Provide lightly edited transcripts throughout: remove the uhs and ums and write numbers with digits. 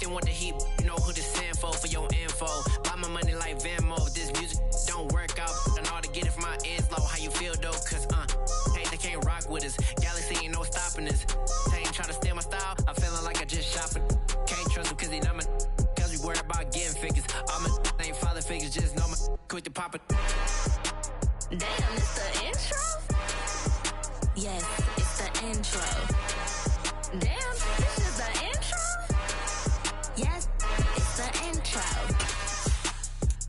fucking want the heat, you know who to send for your info. Buy my money like Venmo. This music don't work out. I know how to get it from my ends low. How you feel though? Cause hey, they can't rock with us. Galaxy ain't no stopping us. They ain't trying to steal my style. I'm feeling like I just shopping. Can't trust him cause he not my. Cause we worry about getting figures. All my ain't father figures. Just know my quick to pop it. Damn, it's the intro? Yes, it's the intro. Damn, this is the intro? Yes, it's the intro.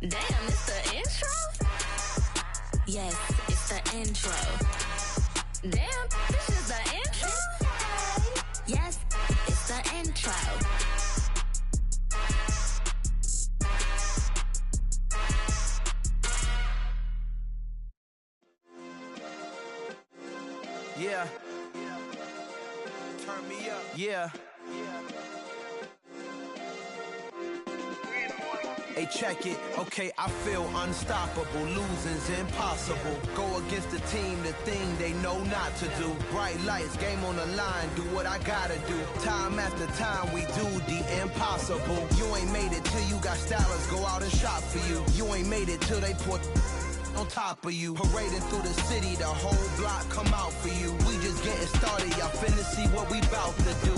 Damn, it's the intro? Yes, it's the intro. Damn, this is the intro? Yes, it's the intro. Yeah. Turn me up. Yeah. Hey, check it. Okay, I feel unstoppable. Losing's impossible. Go against the team, the thing they know not to do. Bright lights, game on the line. Do what I gotta do. Time after time, we do the impossible. You ain't made it till you got stylers. Go out and shop for you. You ain't made it till they put on top of you. Parading through the city, the whole block come out for you. We just getting started, y'all finna see what we bout to do.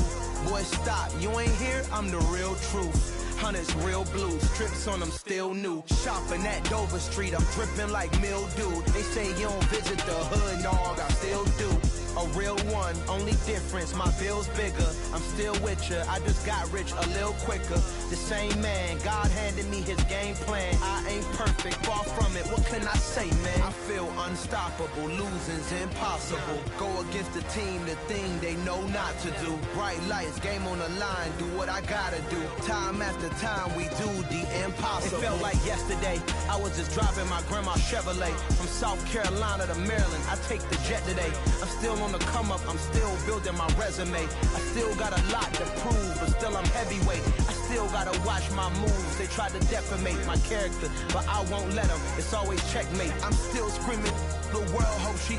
Boy, stop, you ain't here, I'm the real truth. Hundreds real blue, strips on them still new. Shopping at Dover Street, I'm dripping like mildew. They say you don't visit the hood, dog, I still do. A real one, only difference, my bill's bigger. I'm still with ya, I just got rich a little quicker. The same man, God handed me his game plan. I ain't perfect, far from it, what can I say, man? I feel unstoppable, losing's impossible. Go against the team, the thing they know not to do. Bright lights, game on the line, do what I gotta do. Time after time, we do the impossible. It felt like yesterday, I was just driving my grandma's Chevrolet. From South Carolina to Maryland, I take the jet today. I'm still on the come up, I'm still building my resume. I still got a lot to prove, but still I'm heavyweight. I still gotta watch my moves. They tried to defamate my character, but I won't let them. It's always checkmate. I'm still screaming, the world hope she.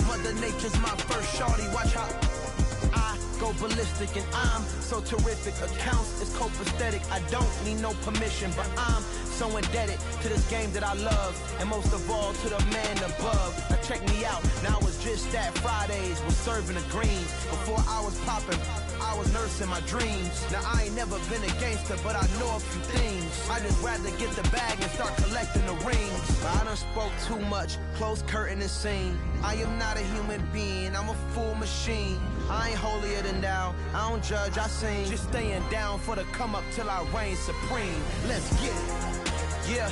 Mother Nature's my first shorty. Watch how I go ballistic, and I'm so terrific. Accounts is copacetic. I don't need no permission, but I'm so indebted to this game that I love, and most of all to the man above. Now check me out, now it's just that Fridays was serving the greens. Before I was popping, I was nursing my dreams. Now I ain't never been a gangster, but I know a few things. I just rather get the bag and start collecting the rings. But I done spoke too much, close curtain and scene. I am not a human being, I'm a full machine. I ain't holier than thou, I don't judge, I sing. Just staying down for the come up till I reign supreme. Let's get it. Yeah,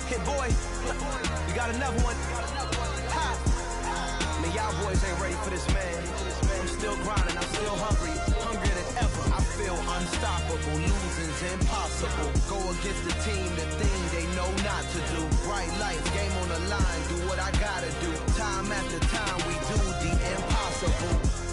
hey boy, you got another one. Ha! Man, y'all boys ain't ready for this, man. I'm still grinding, I'm still hungry, hungrier than ever. I feel unstoppable, losing's impossible. Go against the team, the thing they know not to do. Bright lights, game on the line, do what I gotta do. Time after time, we do the impossible.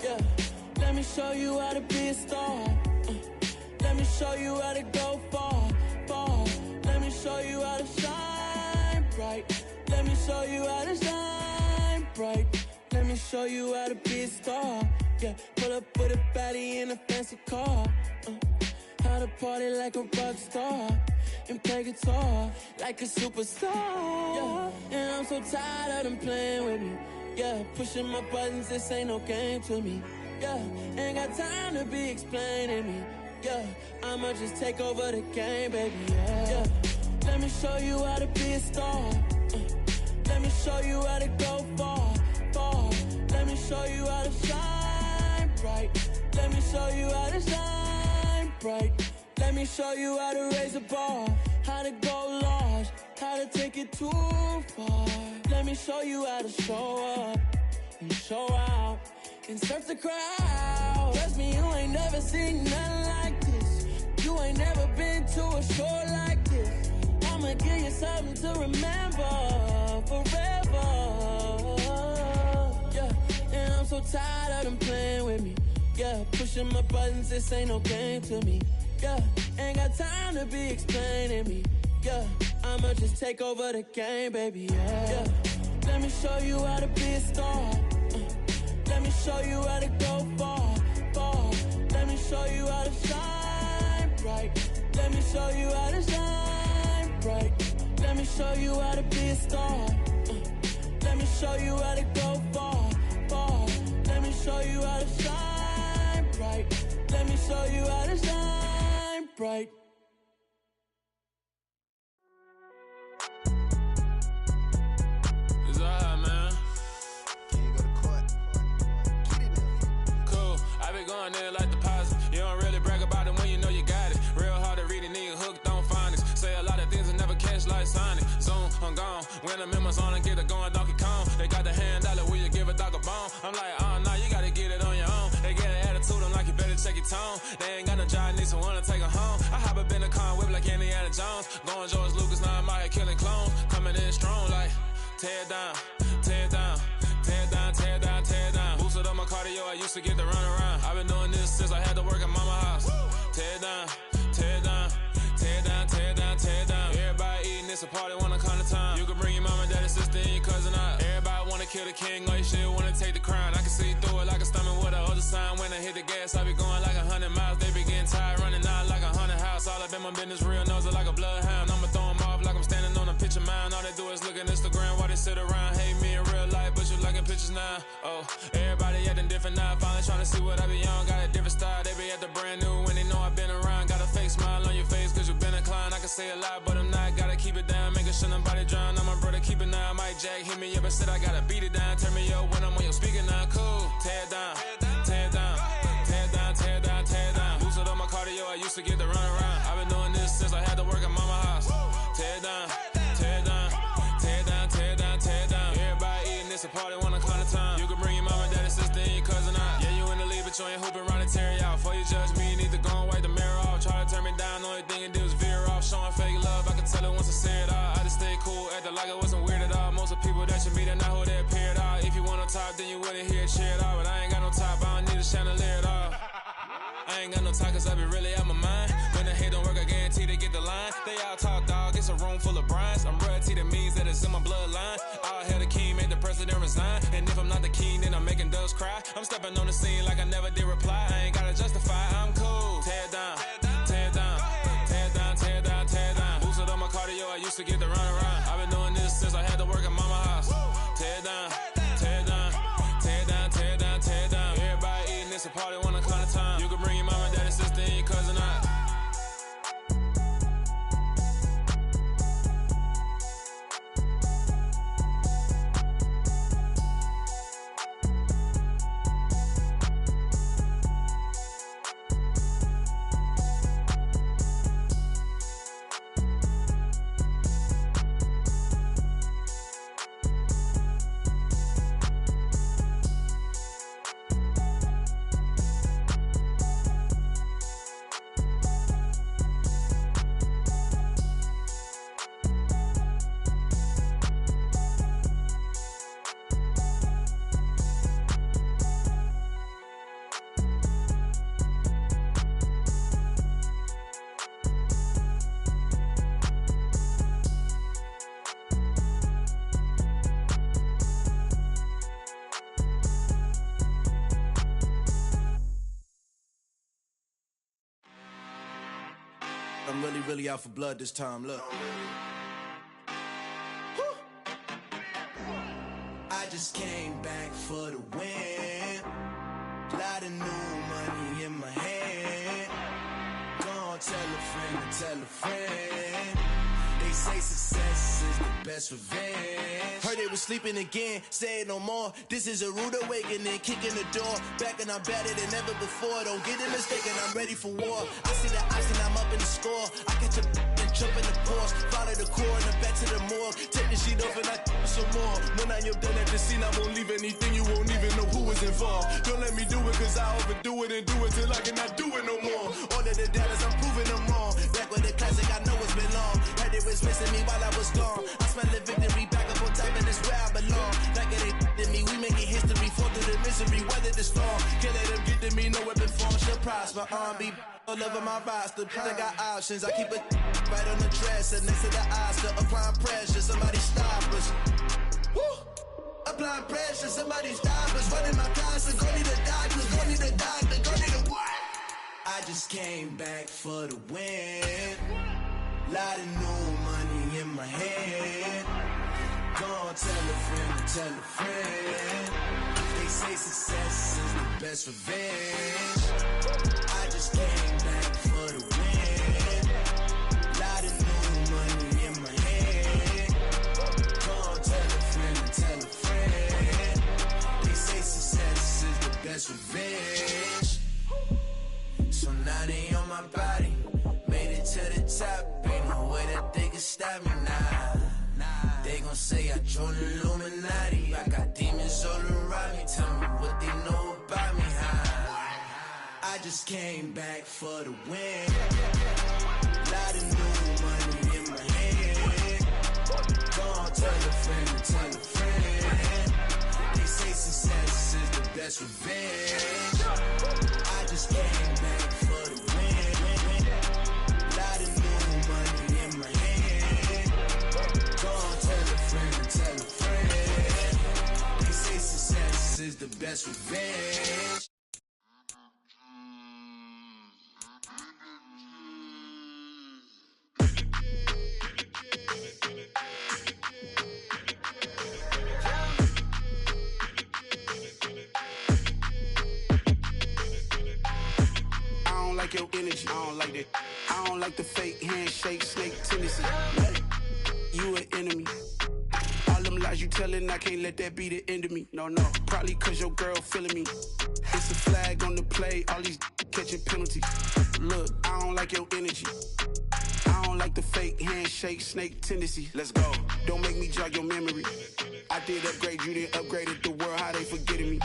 Yeah, let me show you how to be a star. Let me show you how to go far, far. Let me show you how to shine bright. Let me show you how to shine bright. Let me show you how to be a star. Yeah, pull up with a baddie in a fancy car. How to party like a rock star and play guitar like a superstar. Yeah, and I'm so tired of them playing with me. Yeah, pushing my buttons, this ain't no game to me. Yeah, ain't got time to be explaining me. Yeah, I'ma just take over the game, baby. Yeah, let me show you how to be a star. Let me show you how to go far, far. Let me show you how to shine bright. Let me show you how to shine bright. Let me show you how to raise a bar, how to go large, how to take it too far. Let me show you how to show up and show out and surf the crowd. Trust me, you ain't never seen nothing like this. You ain't never been to a show like this. I'ma give you something to remember forever. Yeah, and I'm so tired of them playing with me. Yeah, pushing my buttons, this ain't no game to me. Yeah, ain't got time to be explaining me. Yeah, I'ma just take over the game, baby. Yeah, let me show you how to be a star. Let me show you how to go far, far. Let me show you how to shine bright. Let me show you how to shine bright. Let me show you how to be a star. Let me show you how to go far, far. Let me show you how to shine bright. Let me show you how to shine bright. It's alright, man. Can you go to court? Get it up. Cool. I been going there like deposit. You don't really brag about it when you know you got it. Real hard to read it, nigga hooked on phonics. Say a lot of things and never catch like Sonic. Zoom, I'm gone. When I'm in my zone and get it going Donkey Kong. They got the hand dollar, will you give a dog a bone? I'm like, oh no, you gotta get it on your own. They get an attitude, I'm like, you better check your tone. They ain't got no job, need someone to take her home. I hop up in the car and whip like Indiana Jones. Going George Lucas, now I'm out here killing clones. Coming in strong like, tear down, tear down, tear down, tear down, tear down. Boosted up my cardio, I used to get to run around. I've been doing this since I had to work at mama house. Tear down, tear down, tear down, tear down, tear down. Everybody eating, it's a party when I come to time. You can bring your mama, daddy, sister, and your cousin out. Everybody wanna kill the king, or you shit wanna take the crown. I can see through it like a stomach with a other sign. When I hit the gas, I be going like 100 miles. They be getting tired, running out like 100 house. All up in my business, real nose like a bloodhound. I'ma throw 'em off like I'm standing on a picture mound. All they do is look at Instagram while they sit around. Hate me in real life, but you liking pictures now. Oh, everybody acting different now. Finally trying to see what I be on. Got a different style, they be at the brand new when they know I've been around. Got a fake smile on your face cause you been inclined. I can say a lot, but I'm not. Gotta keep it down, making sure nobody drown. I'm my brother, keep it now. Mike Jack hit me up and said I gotta beat it down. Turn me up when I'm on your speaker now. Cool, tear down, tear down, tear down, tear down, tear down. Boosted up my cardio, I used to get to run around. I've been doing this since I had to work at mama house. Tear down, tear down, tear down, tear down, tear down. Everybody eating, it's a party when I come to time. You can bring your mama, daddy, sister, and your cousin out. Yeah, you in the lead, but you ain't hooping around and tear you out. Before you judge me, you need to go and wipe the mirror off. Try to turn me down, only thing you do is veer off. Showing fake love, I can tell it once I say it all. I just stay cool, acting like I wasn't weird at all. Most of the people that you meet are not who they appear at all. If you want on top, then you wouldn't hear it cheer at all. But I ain't got no top, I don't need a chandelier at all. I ain't got no time cause I be really out my mind. When the hate don't work, I guarantee they get the line. They all talk dog, it's a room full of brines. I'm royalty, that means that it's in my bloodline. All hail the king, made the president resign. And if I'm not the king, then I'm making doves cry. I'm stepping on the scene like I never did reply. I ain't gotta justify, I'm cool. Tear down, tear down, tear down, tear down, tear down. Boosted up my cardio, I used to get to run around. I've been doing this since I had to work at mama house. Tear down, tear down, tear down, tear down, tear down. Everybody eating, it's a party when I come to time. You can bring your mama, daddy, sister, and your cousin out. I'm really out for blood this time, look. I just came back for the win. Lot of new money in my hand. Gonna tell a friend to tell a friend. They say success is the best revenge. Heard they was sleeping again, say it no more. This is a rude awakening, kicking the door. Back and I'm better than ever before. Don't get it mistaken, I'm ready for war. I see the ice and I'm up in the score. I catch a and jump in the Porsche. Follow the core and I'm back to the morgue. Take the sheet off and I some more. When I am done at the scene, I won't leave anything. You won't even know who was involved. Don't let me do it cause I overdo it and do it till I cannot do it no more. All of the doubters, I'm proving them wrong. Back with the classic, I know it's been long. Heard it was missing me, the storm. Can't let them get to me, no weapon form should prosper. Be all over my roster. I got options. I keep it right on the dresser next to the Oscar. Applying pressure, somebody stop us. Woo! Applying pressure, somebody stop us. Running my closet, go need a doctor, go need a doctor, go need a what? I just came back for the win. Lot of new money in my hand. Go on, tell a friend, tell a friend. They say success is the best revenge. I just came back for the win. Lot of new money in my hand. Go on, tell a friend, tell a friend. They say success is the best revenge. So now they on my body. Made it to the top. Ain't no way that they can stop me now. They gon' say I joined the Illuminati. I got demons all around me. Tell me what they know about me, huh? I just came back for the win. Lot of new money in my hand. Go on, tell a friend, tell a friend. They say success is the best revenge. I just came back for the win. Lot of new money in my hand. Go on, tell a friend, tell a friend. They say success is the best revenge. Like your energy, I don't like that. I don't like the fake handshake, snake tendency. You an enemy. All them lies you telling, I can't let that be the end of me. No, probably cause your girl feeling me. It's a flag on the play, all these catching penalties. Look, I don't like your energy. I don't like the fake handshake, snake tendency. Let's go. Don't make me jog your memory. I did upgrade, you didn't upgrade it. The world, how they forgetting me.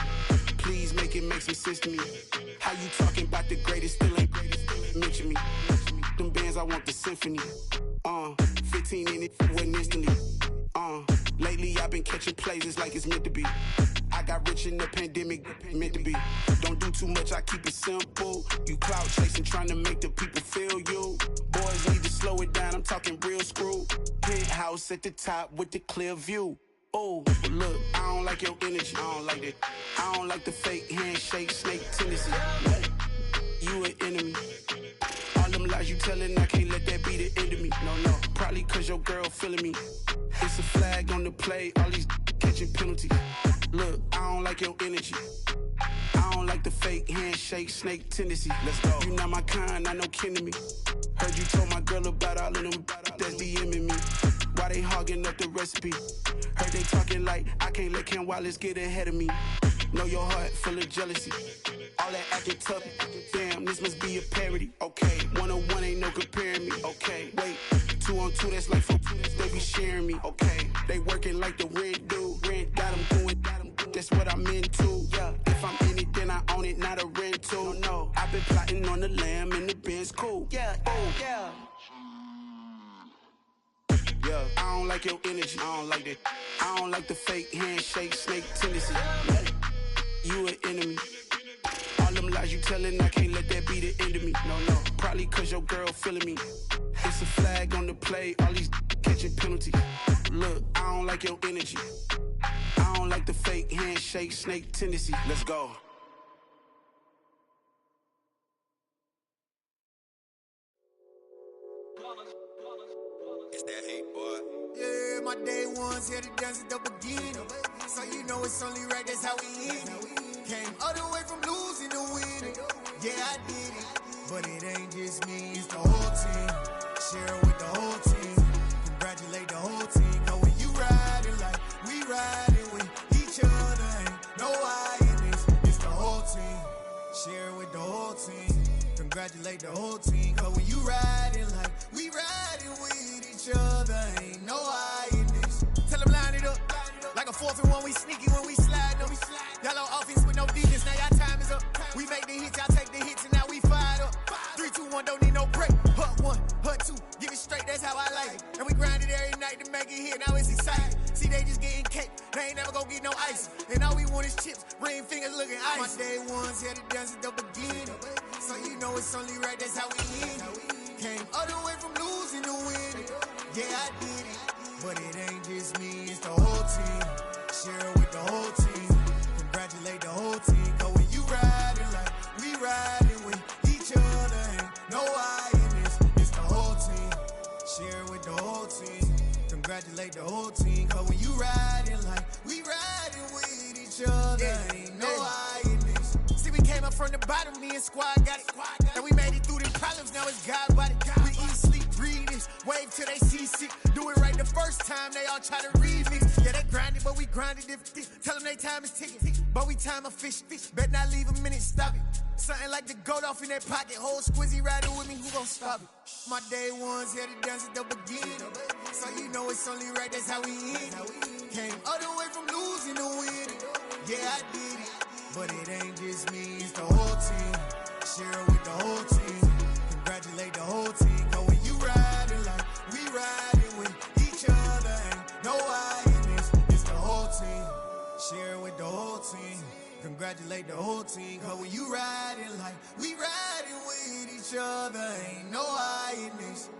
Please make it make some sense to me. How you talking about the greatest, still ain't mention me. Them bands, I want the symphony. 15 in it, went instantly. Lately I've been catching plays, it's like it's meant to be. I got rich in the pandemic, meant to be. Don't do too much, I keep it simple. You clout chasing, trying to make the people feel you. Boys need to slow it down, I'm talking real screw. Penthouse at the top with the clear view. Oh, look, I don't like your energy, I don't like that. I don't like the fake handshake, snake tendency. You an enemy. All them lies you telling, I can't let that be the end of me. No, probably cause your girl feeling me. It's a flag on the play, all these catching penalties. Look, I don't like your energy. I don't like the fake handshake, snake tendency. Let's go. You not my kind, not no kin to me. Heard you told my girl about all of them that's DMing me. Why they hogging up the recipe? Heard they talking like I can't let Ken Wallace get ahead of me. Know your heart full of jealousy. All that acting tough, damn, this must be a parody. Okay, 1-on-1 ain't no comparing me. Okay, wait, 2-on-2, that's like 4-2, they be sharing me. Okay, they working like the rent do. Rent got them going, that's what I'm into. Yeah, if I'm in it, then I own it, not a rental. No, I've been plotting on the lamb and the Benz cool. Yeah, oh, yeah. Yeah, I don't like your energy, I don't like that. I don't like the fake handshake, snake tendency. You an enemy. All them lies you telling, I can't let that be the end of me. No, probably cause your girl feeling me. It's a flag on the play, all these catching penalties. Look, I don't like your energy. I don't like the fake handshake, snake tendency. Let's go. It's that hate, boy. Yeah, my day ones here to dance at the beginning. So you know it's only right, that's how we end it. Came all the way from losing to winning. Yeah, I did it. But it ain't just me, it's the whole team. Share it with the whole team. Congratulate the whole team. Cause when you riding like we riding with each other, ain't no I in this. It's the whole team. Share it with the whole team. Congratulate the whole team. Cause when you riding like we riding with each other, ain't no I in this. Tell them line it up. Like a 4th and 1, we sneaky when we slide them. Yellow offense with no defense, now y'all time is up. We make the hits, y'all take the hits, and now we fired up. 3, 2, 1, don't need no break. Hut 1, hut 2, give it straight, that's how I like it. And we grind it every night to make it hit, now it's exciting. See, they just getting cake, they ain't never gonna get no ice. And all we want is chips, ring fingers looking ice. My day ones here to dance at the beginning. So you know it's only right, that's how we end it. Came all the way from losing to winning. Yeah, I did it. But it ain't just me, it's the whole team. Share it with the whole team. Congratulate the whole team. Cause when you riding like we riding with each other, ain't no I in this. It's the whole team. Share it with the whole team. Congratulate the whole team. Cause when you riding like we riding with each other, ain't no I in this. See, we came up from the bottom, me and squad got it. And we made it through them problems, now it's God body. We eat, sleep, breathe this. Wave till they see sick. Do it right the first time, they all try to remix. Yeah, they grinded, but we grinded different. Tell them they time is ticking, but we time a fish. Bet not leave a minute, stop it. Something like the goat off in their pocket. Whole squizzy riding with me, who gon' stop it? My day ones here to dance at the beginning. So you know it's only right, that's how we end it. Came all the way from losing to winning. Yeah, I did it. But it ain't just me, it's the whole team. Share it with the whole team. Congratulate the whole team. Cause when you riding like we riding with each other, ain't no I in this. It's the whole team. Share it with the whole team. Congratulate the whole team. Cause when you riding like we riding with each other, ain't no I in this.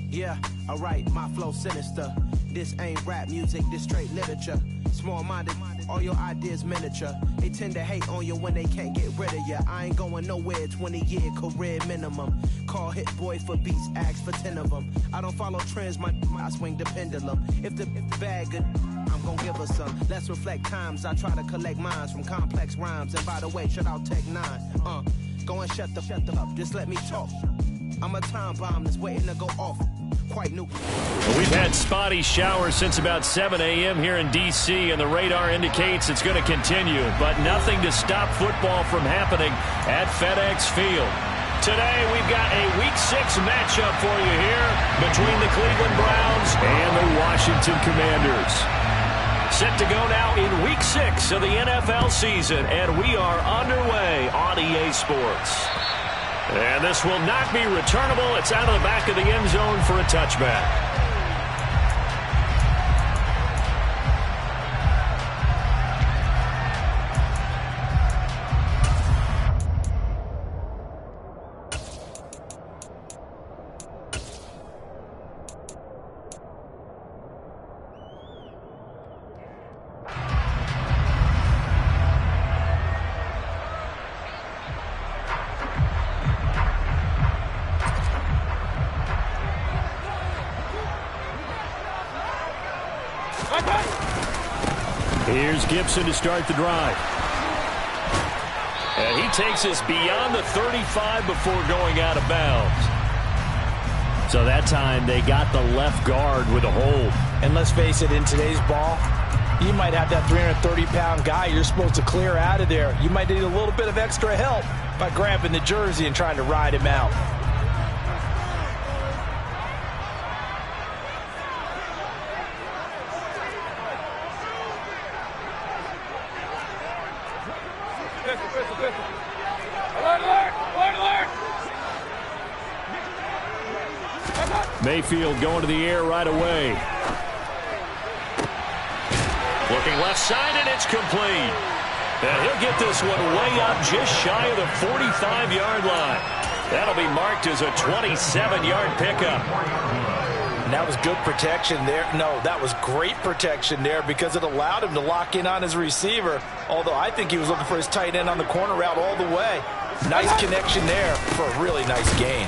Yeah, alright, my flow sinister. This ain't rap music, this straight literature. Small-minded, all your ideas miniature. They tend to hate on you when they can't get rid of you. I ain't going nowhere, 20-year career minimum. Call Hit Boy for beats, ask for 10 of them. I don't follow trends, I swing the pendulum. If the bag good, I'm gon' give her some. Let's reflect times, I try to collect minds from complex rhymes. And by the way, shut out Tech 9. Go and shut the up, just let me talk. I'm a time bomb that's waiting to go off. Quite new. We've had spotty showers since about 7 a.m. here in D.C., and the radar indicates it's going to continue, but nothing to stop football from happening at FedEx Field. Today, we've got a Week 6 matchup for you here between the Cleveland Browns and the Washington Commanders. Set to go now in Week 6 of the NFL season, and we are underway on EA Sports. And this will not be returnable. It's out of the back of the end zone for a touchback. Here's Gibson to start the drive. And he takes us beyond the 35 before going out of bounds. So that time they got the left guard with a hold. And let's face it, in today's ball, you might have that 330-pound guy you're supposed to clear out of there. You might need a little bit of extra help by grabbing the jersey and trying to ride him out. Mayfield going to the air right away. Looking left side, and it's complete. And he'll get this one way up just shy of the 45-yard line. That'll be marked as a 27-yard pickup. And that was good protection there. No, that was great protection there because it allowed him to lock in on his receiver, although I think he was looking for his tight end on the corner route all the way. Nice connection there for a really nice gain.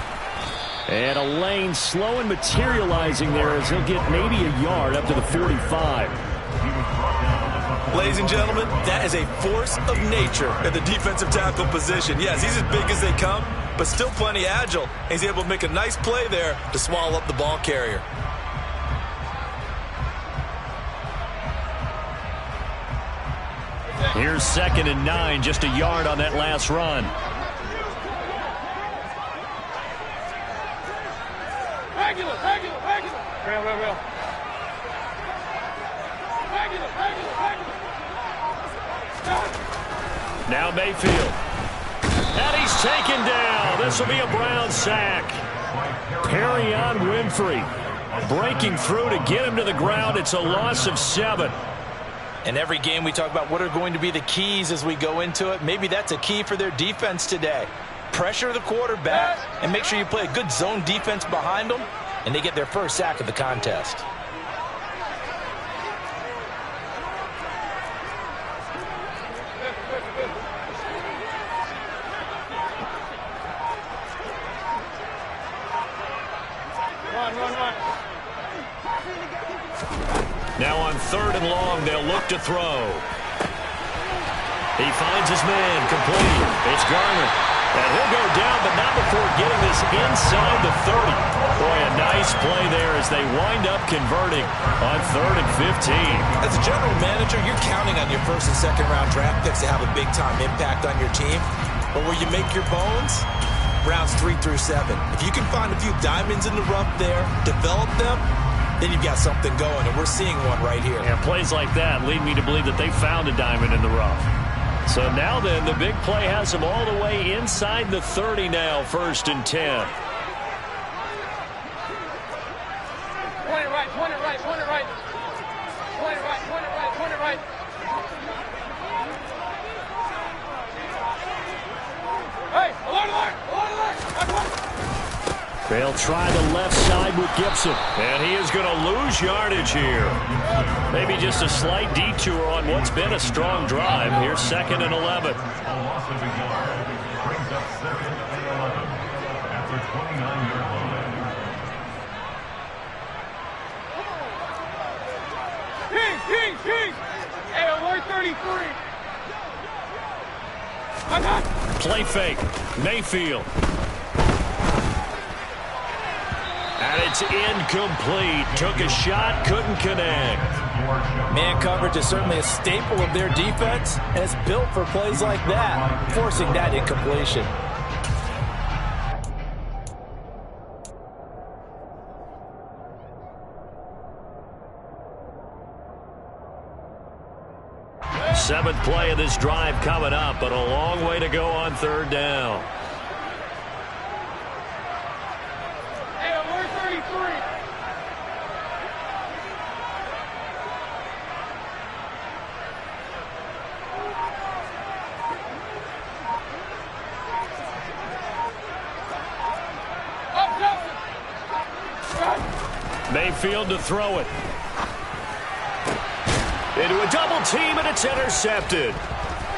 And a lane slow and materializing there as he'll get maybe a yard up to the 45. Ladies and gentlemen, that is a force of nature at the defensive tackle position. Yes, he's as big as they come, but still plenty agile. He's able to make a nice play there to swallow up the ball carrier. Here's 2nd and 9, just a yard on that last run. Now Mayfield. And he's taken down. This will be a Brown sack. Perrion Winfrey breaking through to get him to the ground. It's a loss of 7. In every game we talk about what are going to be the keys as we go into it. Maybe that's a key for their defense today. Pressure the quarterback and make sure you play a good zone defense behind them, and they get their first sack of the contest. Now on 3rd and long, they'll look to throw. He finds his man, complete. It's Garner. And he'll go down, but not before getting this inside the 30. Boy, a nice play there as they wind up converting on 3rd and 15. As a general manager, you're counting on your first and second round draft picks to have a big-time impact on your team. But where you make your bones, rounds 3 through 7. If you can find a few diamonds in the rough there, develop them, then you've got something going, and we're seeing one right here. Yeah, plays like that lead me to believe that they found a diamond in the rough. So now then, the big play has them all the way inside the 30 now, 1st and 10. Point it right, point it right, point it right. Point it right, point it right, point it right. Hey, alert, alert, alert, alert. They'll try the left side with Gibson. And he is going to lose yardage here. Maybe just a slight detour on what's been a strong drive. Here's 2nd and 11. King. Hey, alert 33. Play fake. Mayfield. And it's incomplete. Took a shot, couldn't connect. Man coverage is certainly a staple of their defense, and it's built for plays like that, forcing that incompletion. Seventh play of this drive coming up, but a long way to go on 3rd down. Mayfield to throw it. Into a double team, and it's intercepted.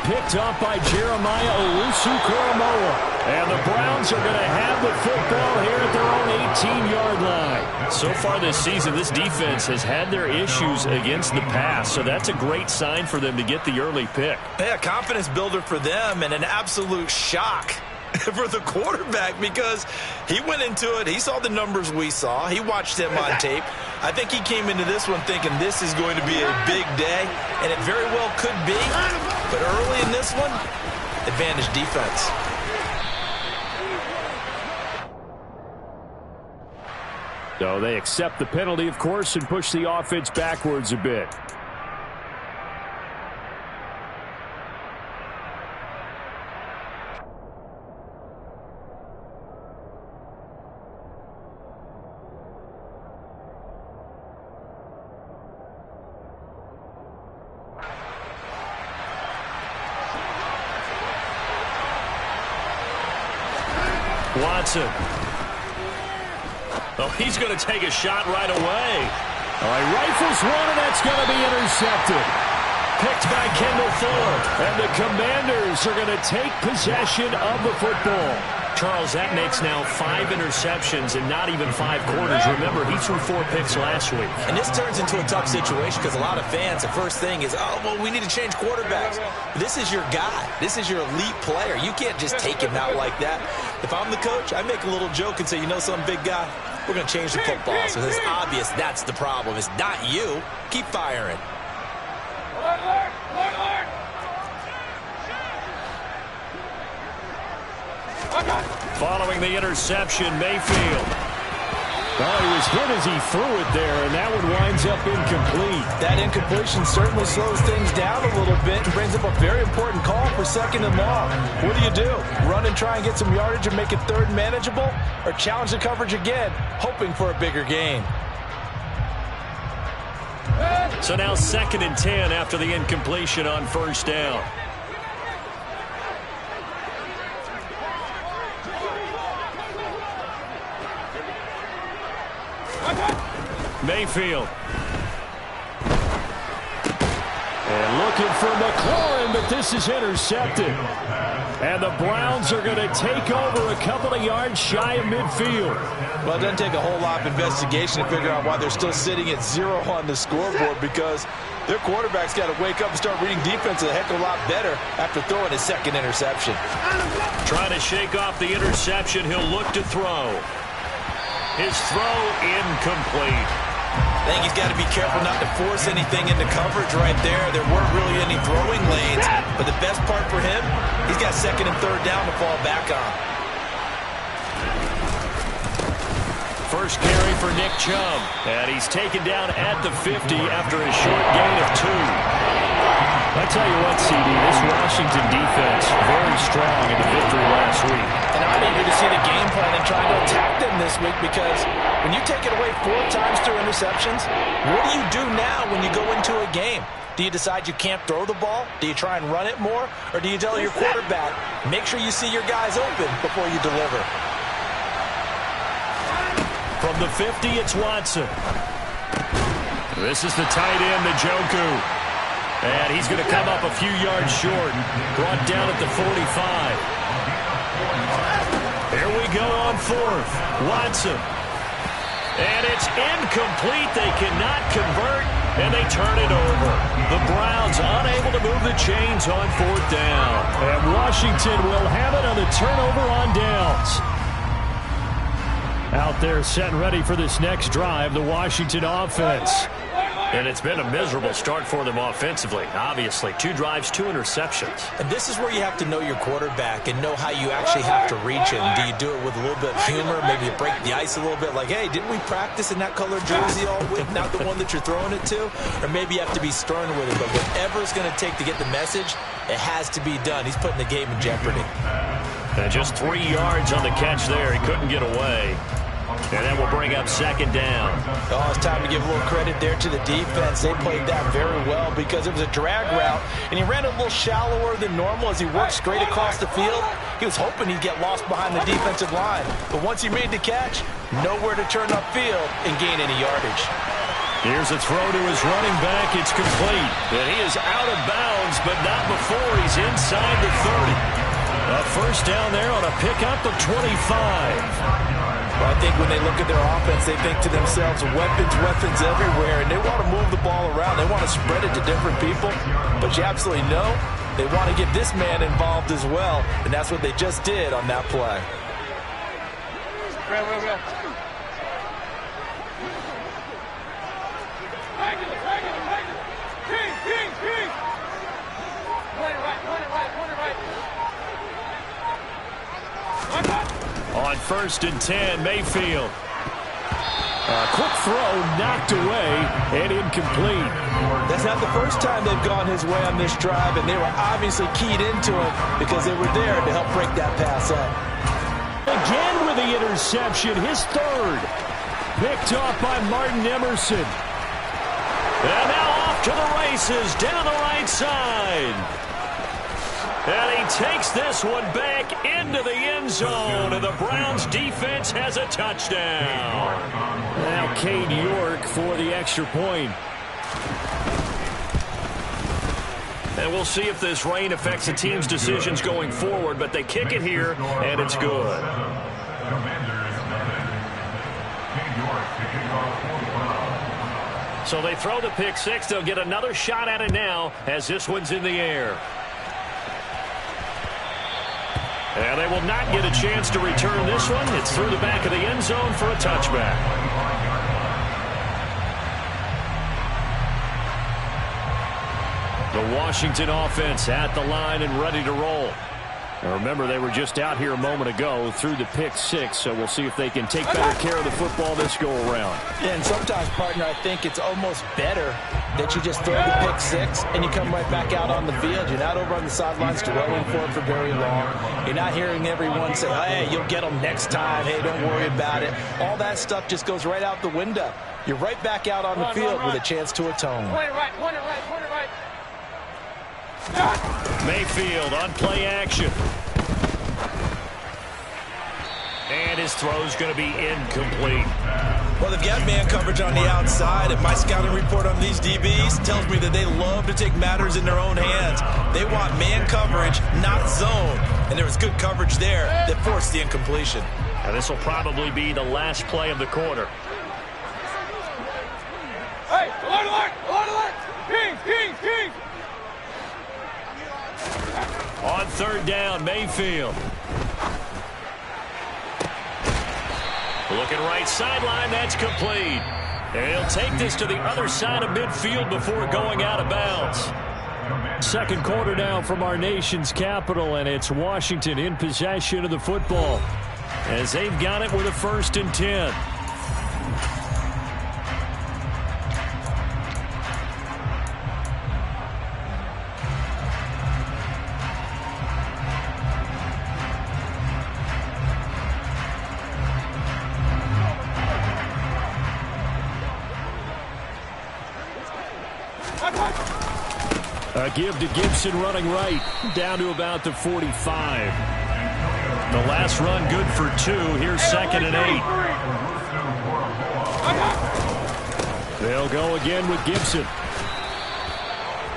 Picked up by Jeremiah Owusu-Koramoah. And the Browns are going to have the football here at their own 18-yard line. So far this season, this defense has had their issues against the pass, so that's a great sign for them to get the early pick. Yeah, confidence builder for them and an absolute shock for the quarterback because he went into it. He saw the numbers we saw. He watched him on tape. I think he came into this one thinking this is going to be a big day, and it very well could be. But early in this one, advantage defense. So they accept the penalty, of course, and push the offense backwards a bit. Watson. Oh, he's going to take a shot right away. All right, rifles one, and that's going to be intercepted. Picked by Kendall Fuller. And the Commanders are going to take possession of the football. Charles, that makes now 5 interceptions in not even 5 quarters. Remember, he threw 4 picks last week. And this turns into a tough situation because a lot of fans, the first thing is, oh, well, we need to change quarterbacks. This is your guy. This is your elite player. You can't just take him out like that. If I'm the coach, I make a little joke and say, you know something, big guy? We're going to change the football. So it's obvious that's the problem. It's not you. Keep firing. Following the interception, Mayfield. Oh, he was hit as he threw it there, and that one winds up incomplete. That incompletion certainly slows things down a little bit and brings up a very important call for 2nd and long. What do? Run and try and get some yardage and make it 3rd manageable? Or challenge the coverage again, hoping for a bigger gain? So now 2nd and 10 after the incompletion on 1st down. Mayfield. And looking for McLaurin, but this is intercepted. And the Browns are going to take over a couple of yards shy of midfield. Well, it doesn't take a whole lot of investigation to figure out why they're still sitting at 0 on the scoreboard, because their quarterback's got to wake up and start reading defense a heck of a lot better after throwing his 2nd interception. Trying to shake off the interception, he'll look to throw. His throw incomplete. I think he's got to be careful not to force anything into coverage right there. There weren't really any throwing lanes, but the best part for him, he's got 2nd and 3rd down to fall back on. First carry for Nick Chubb, and he's taken down at the 50 after a short gain of 2. I tell you what, CD, this Washington defense, very strong in the victory last week. And I'm eager to see the game plan and trying to attack them this week, because when you take it away 4 times through interceptions, what do you do now when you go into a game? Do you decide you can't throw the ball? Do you try and run it more? Or do you tell your quarterback, make sure you see your guys open before you deliver? From the 50, it's Watson. This is the tight end, Njoku. And he's going to come up a few yards short. Brought down at the 45. Here we go on 4th. Watson. And it's incomplete. They cannot convert, and they turn it over. The Browns unable to move the chains on 4th down. And Washington will have it on the turnover on downs. Out there set and ready for this next drive, the Washington offense. And it's been a miserable start for them offensively, obviously. 2 drives, 2 interceptions. And this is where you have to know your quarterback and know how you actually have to reach him. Do you do it with a little bit of humor? Maybe you break the ice a little bit, like, hey, didn't we practice in that colored jersey all week, not the one that you're throwing it to? Or maybe you have to be stern with it. But whatever it's going to take to get the message, it has to be done. He's putting the game in jeopardy. And just 3 yards on the catch there. He couldn't get away. And that will bring up 2nd down. Oh, it's time to give a little credit there to the defense. They played that very well because it was a drag route, and he ran a little shallower than normal as he worked straight across the field. He was hoping he'd get lost behind the defensive line. But once he made the catch, nowhere to turn upfield and gain any yardage. Here's a throw to his running back. It's complete. And he is out of bounds, but not before he's inside the 30. A first down there on a pickup of 25. Well, I think when they look at their offense, they think to themselves, weapons everywhere, and they want to move the ball around. They want to spread it to different people, but you absolutely know they want to get this man involved as well, and that's what they just did on that play. On 1st and 10, Mayfield. A quick throw knocked away and incomplete. That's not the first time they've gone his way on this drive, and they were obviously keyed into him because they were there to help break that pass up. Again with the interception, his 3rd. Picked off by Martin Emerson. And now off to the races down the right side. And he takes this one back into the end zone, and the Browns defense has a touchdown. Now Cade York for the extra point. And we'll see if this rain affects the team's decisions going forward, but they kick it here, and it's good. So they throw the pick 6. They'll get another shot at it now as this one's in the air. And they will not get a chance to return this one. It's through the back of the end zone for a touchback. The Washington offense at the line and ready to roll. Now remember, they were just out here a moment ago through the pick six, so we'll see if they can take better care of the football this go-around. Yeah, and sometimes, partner, I think it's almost better that you just throw the pick six and you come right back out on the field. You're not over on the sidelines dwelling for it for very long. You're not hearing everyone say, hey, you'll get them next time. Hey, don't worry about it. All that stuff just goes right out the window. You're right back out on the field with a chance to atone. Point it right, point it right, point it right. Mayfield on play action. And his throw's going to be incomplete. Well, they've got man coverage on the outside, and my scouting report on these DBs tells me that they love to take matters in their own hands. They want man coverage, not zone. And there was good coverage there that forced the incompletion. Now this will probably be the last play of the quarter. Hey, alert, alert, alert, alert! Kings, Kings, Kings! On third down, Mayfield. Looking right sideline, that's complete. And he'll take this to the other side of midfield before going out of bounds. Second quarter now from our nation's capital, and it's Washington in possession of the football as they've got it with a 1st and 10. A give to Gibson running right, down to about the 45. The last run good for 2. Here's 2nd and 8. They'll go again with Gibson.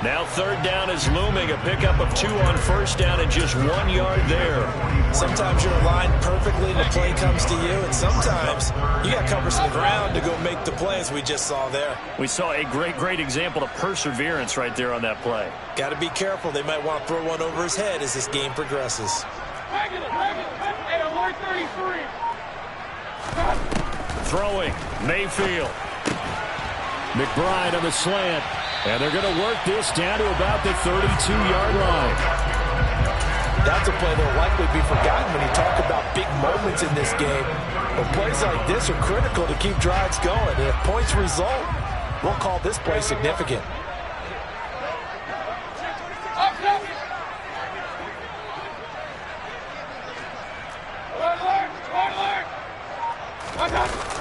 Now third down is looming. A pickup of 2 on first down and just 1 yard there. Sometimes you're aligned perfectly and the play comes to you, and sometimes you got to cover some ground to go make the play, as we just saw there. We saw a great example of perseverance right there on that play. Got to be careful. They might want to throw one over his head as this game progresses. Hey, alert 33! Throwing, Mayfield. McBride on the slant. And they're going to work this down to about the 32-yard line. That's a play that will likely be forgotten when you talk about big moments in this game. But plays like this are critical to keep drives going. And if points result, we'll call this play significant.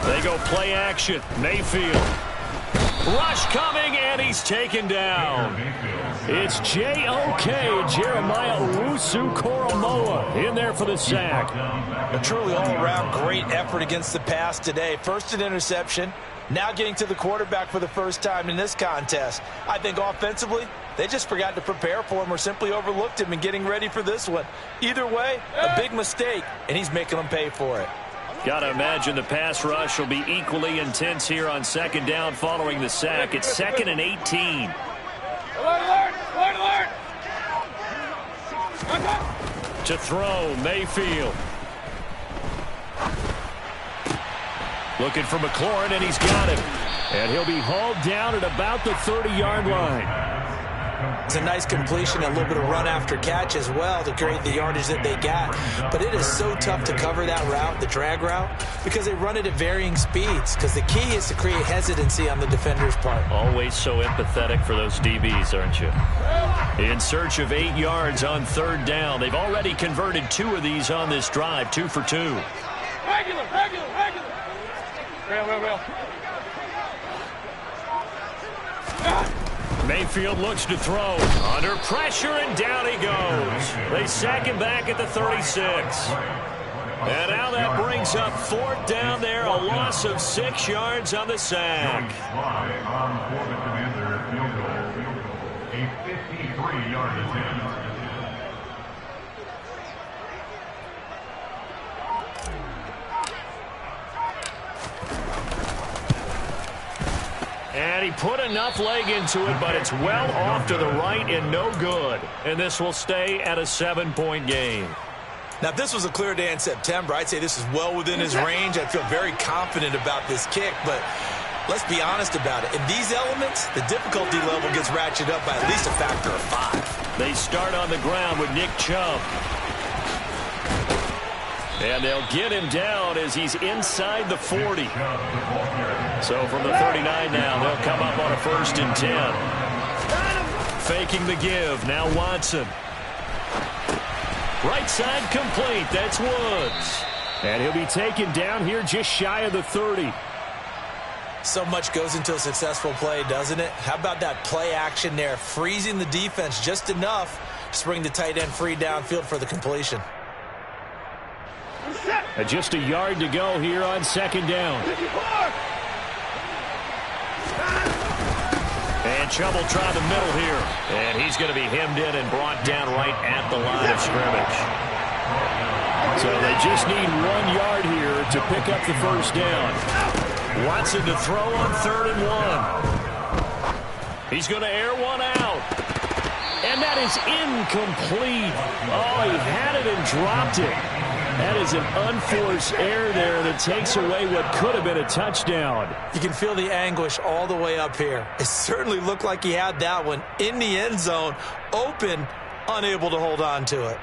They go play action. Mayfield. Rush coming, and he's taken down. It's J.O.K. Jeremiah Owusu-Koramoah in there for the sack. A truly all-around great effort against the pass today. First an interception, now getting to the quarterback for the first time in this contest. I think offensively, they just forgot to prepare for him or simply overlooked him in getting ready for this one. Either way, a big mistake, and he's making them pay for it. Got to imagine the pass rush will be equally intense here on second down following the sack. It's 2nd and 18. Alert! To throw, Mayfield. Looking for McLaurin, and he's got him. And he'll be hauled down at about the 30-yard line. It's a nice completion, a little bit of run after catch as well to create the yardage that they got. But it is so tough to cover that route, the drag route, because they run it at varying speeds. Because the key is to create hesitancy on the defender's part. Always so empathetic for those DBs, aren't you? In search of 8 yards on third down. They've already converted 2 of these on this drive, 2 for 2. Regular. Real. Mayfield looks to throw. Under pressure, and down he goes. They sack him back at the 36. And now that brings up fourth down there, a loss of 6 yards on the sack. A 53-yard attempt. And he put enough leg into it, but it's well off to the right and no good. And this will stay at a 7-point game. Now, if this was a clear day in September, I'd say this is well within his range. I feel very confident about this kick, but let's be honest about it. In these elements, the difficulty level gets ratcheted up by at least a factor of 5. They start on the ground with Nick Chubb. And they'll get him down as he's inside the 40. So from the 39 now, they'll come up on a 1st and 10. Faking the give. Now Watson. Right side complete. That's Woods. And he'll be taken down here just shy of the 30. So much goes into a successful play, doesn't it? How about that play action there, freezing the defense just enough to bring the tight end free downfield for the completion. And just a yard to go here on 2nd down. And Chubb will try the middle here. And he's going to be hemmed in and brought down right at the line of scrimmage. So they just need 1 yard here to pick up the 1st down. Watson to throw on 3rd and 1. He's going to air one out. And that is incomplete. Oh, he had it and dropped it. That is an unforced error there that takes away what could have been a touchdown. You can feel the anguish all the way up here. It certainly looked like he had that one in the end zone, open, unable to hold on to it.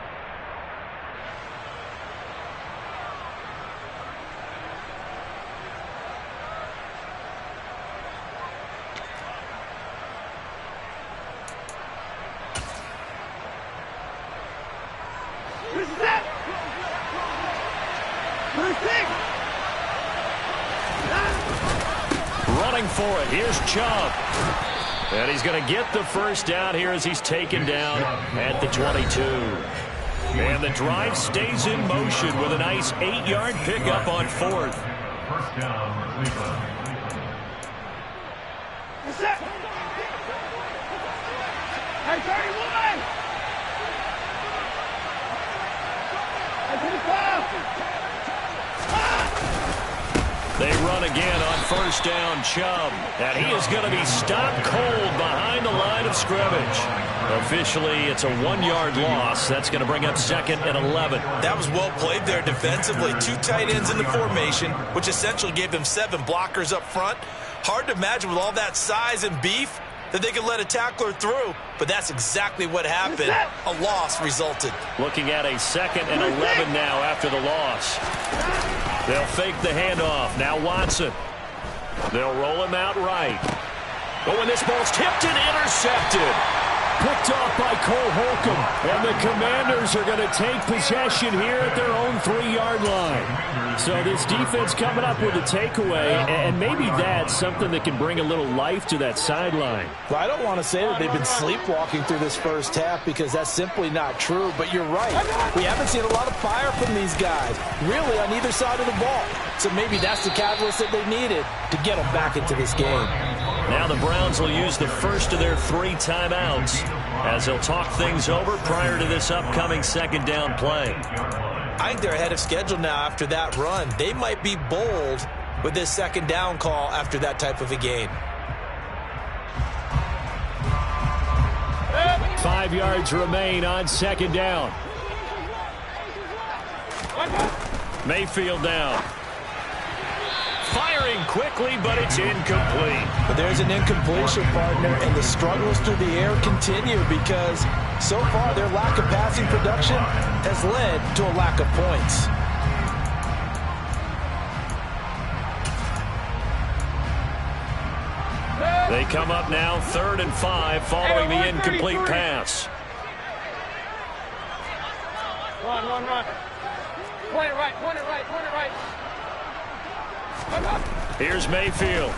Running for it. Here's Chubb. And he's going to get the 1st down here as he's taken down at the 22. And the drive stays in motion with a nice 8-yard pickup on 4th. 1st down, Cleveland. Hey, 31! Hey, 25! They run again on 1st down, Chubb. And he is going to be stopped cold behind the line of scrimmage. Officially, it's a 1-yard loss. That's going to bring up 2nd and 11. That was well played there defensively. 2 tight ends in the formation, which essentially gave them 7 blockers up front. Hard to imagine with all that size and beef that they could let a tackler through, but that's exactly what happened. A loss resulted. Looking at a 2nd and 11 now after the loss. They'll fake the handoff. Now Watson. They'll roll him out right. Oh, and this ball's tipped and intercepted. Picked off by Cole Holcomb. And the Commanders are going to take possession here at their own 3-yard line. So this defense coming up with a takeaway, and maybe that's something that can bring a little life to that sideline. Well, I don't want to say that they've been sleepwalking through this 1st half because that's simply not true, but you're right. We haven't seen a lot of fire from these guys, really on either side of the ball. So maybe that's the catalyst that they needed to get them back into this game. Now the Browns will use the first of their 3 timeouts as they'll talk things over prior to this upcoming 2nd down play. I think they're ahead of schedule now after that run. They might be bold with this 2nd down call after that type of a game. 5 yards remain on 2nd down. Mayfield down. Firing quickly, but it's incomplete. But there's an incompletion, partner, and the struggles through the air continue because so far their lack of passing production has led to a lack of points. They come up now 3rd and 5 following the incomplete pass. Run. Point it right. Here's Mayfield.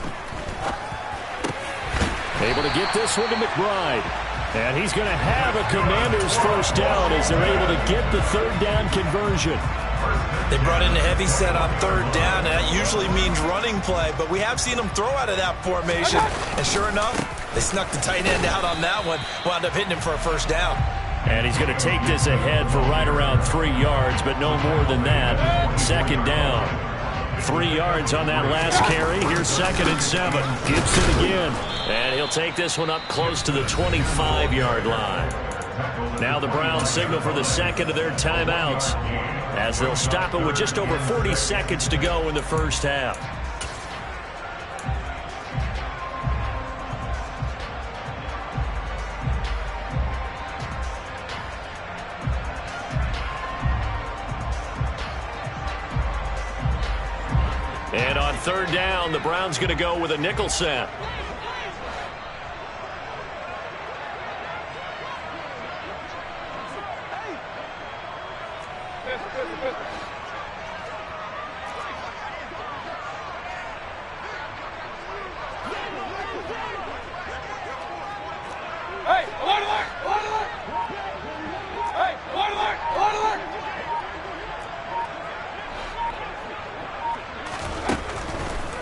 Able to get this one to McBride. And he's going to have a Commanders 1st down as they're able to get the 3rd down conversion. They brought in a heavy set on 3rd down, and that usually means running play, but we have seen them throw out of that formation. And sure enough, they snuck the tight end out on that one, wound up hitting him for a 1st down. And he's going to take this ahead for right around 3 yards, but no more than that. 2nd down. 3 yards on that last carry. Here's 2nd and 7. Gibson again. And he'll take this one up close to the 25-yard line. Now the Browns signal for the 2nd of their timeouts as they'll stop it with just over 40 seconds to go in the 1st half. third down, the Browns going to go with a nickel set.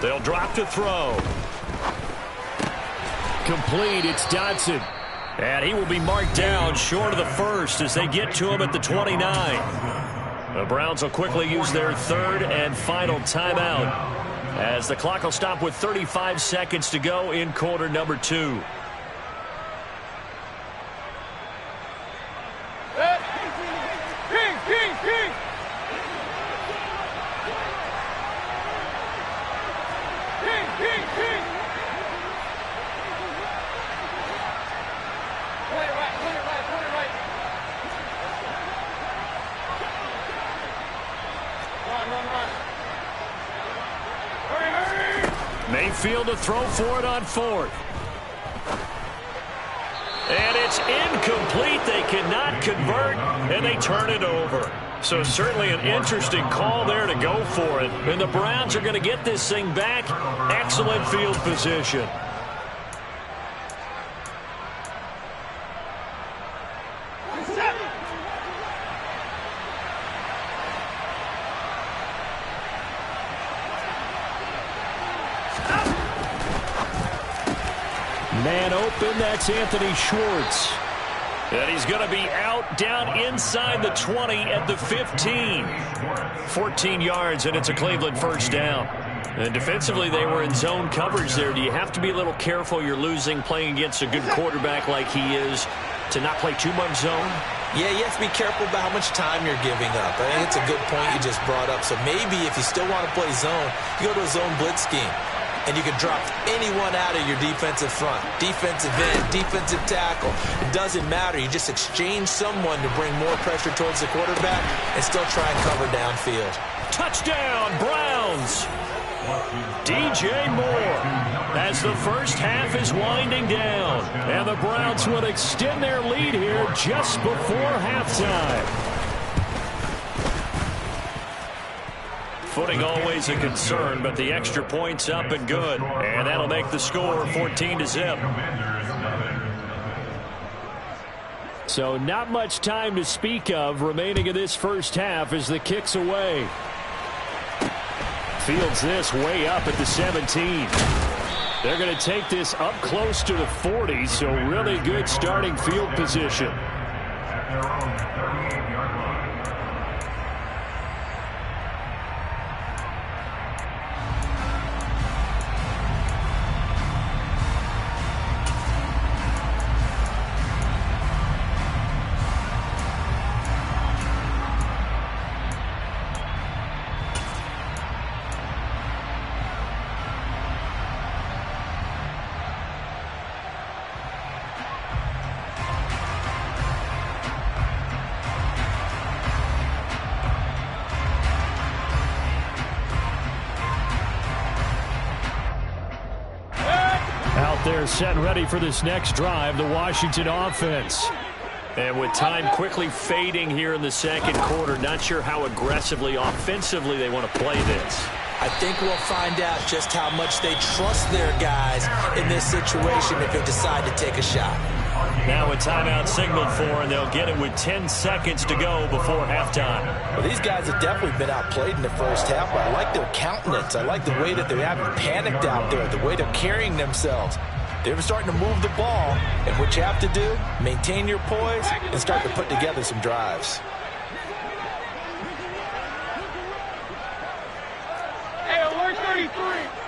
They'll drop to throw. Complete, it's Dodson. And he will be marked down short of the first as they get to him at the 29. The Browns will quickly use their third and final timeout as the clock will stop with 35 seconds to go in quarter number 2. Mayfield to throw for it on fourth. And it's incomplete. They cannot convert, and they turn it over. So certainly an interesting call there to go for it. And the Browns are going to get this thing back. Excellent field position. Man open, that's Anthony Schwartz. And he's going to be out down inside the 20 at the 15. 14 yards, and it's a Cleveland first down. And defensively, they were in zone coverage there. Do you have to be a little careful? You're losing playing against a good quarterback like he is to not play too much zone? Yeah, you have to be careful about how much time you're giving up. I think it's a good point you just brought up. So maybe if you still want to play zone, you go to a zone blitz scheme. And you can drop anyone out of your defensive front. Defensive end, defensive tackle. It doesn't matter. You just exchange someone to bring more pressure towards the quarterback and still try and cover downfield. Touchdown, Browns! DJ Moore as the first half is winding down. And the Browns will extend their lead here just before halftime. Footing always a concern, but the extra point's up and good. And that'll make the score 14-0. So not much time to speak of remaining in this first half as the kick's away. Fields this way up at the 17. They're going to take this up close to the 40, so really good starting field position. They're set and ready for this next drive, the Washington offense. And with time quickly fading here in the second quarter, not sure how aggressively, offensively they want to play this. I think we'll find out just how much they trust their guys in this situation if they decide to take a shot. Now a timeout signaled for, and they'll get it with 10 seconds to go before halftime. Well, these guys have definitely been outplayed in the first half, but I like their countenance. I like the way that they haven't panicked out there, the way they're carrying themselves. They're starting to move the ball, and what you have to do, maintain your poise and start to put together some drives. Hey, alert 33.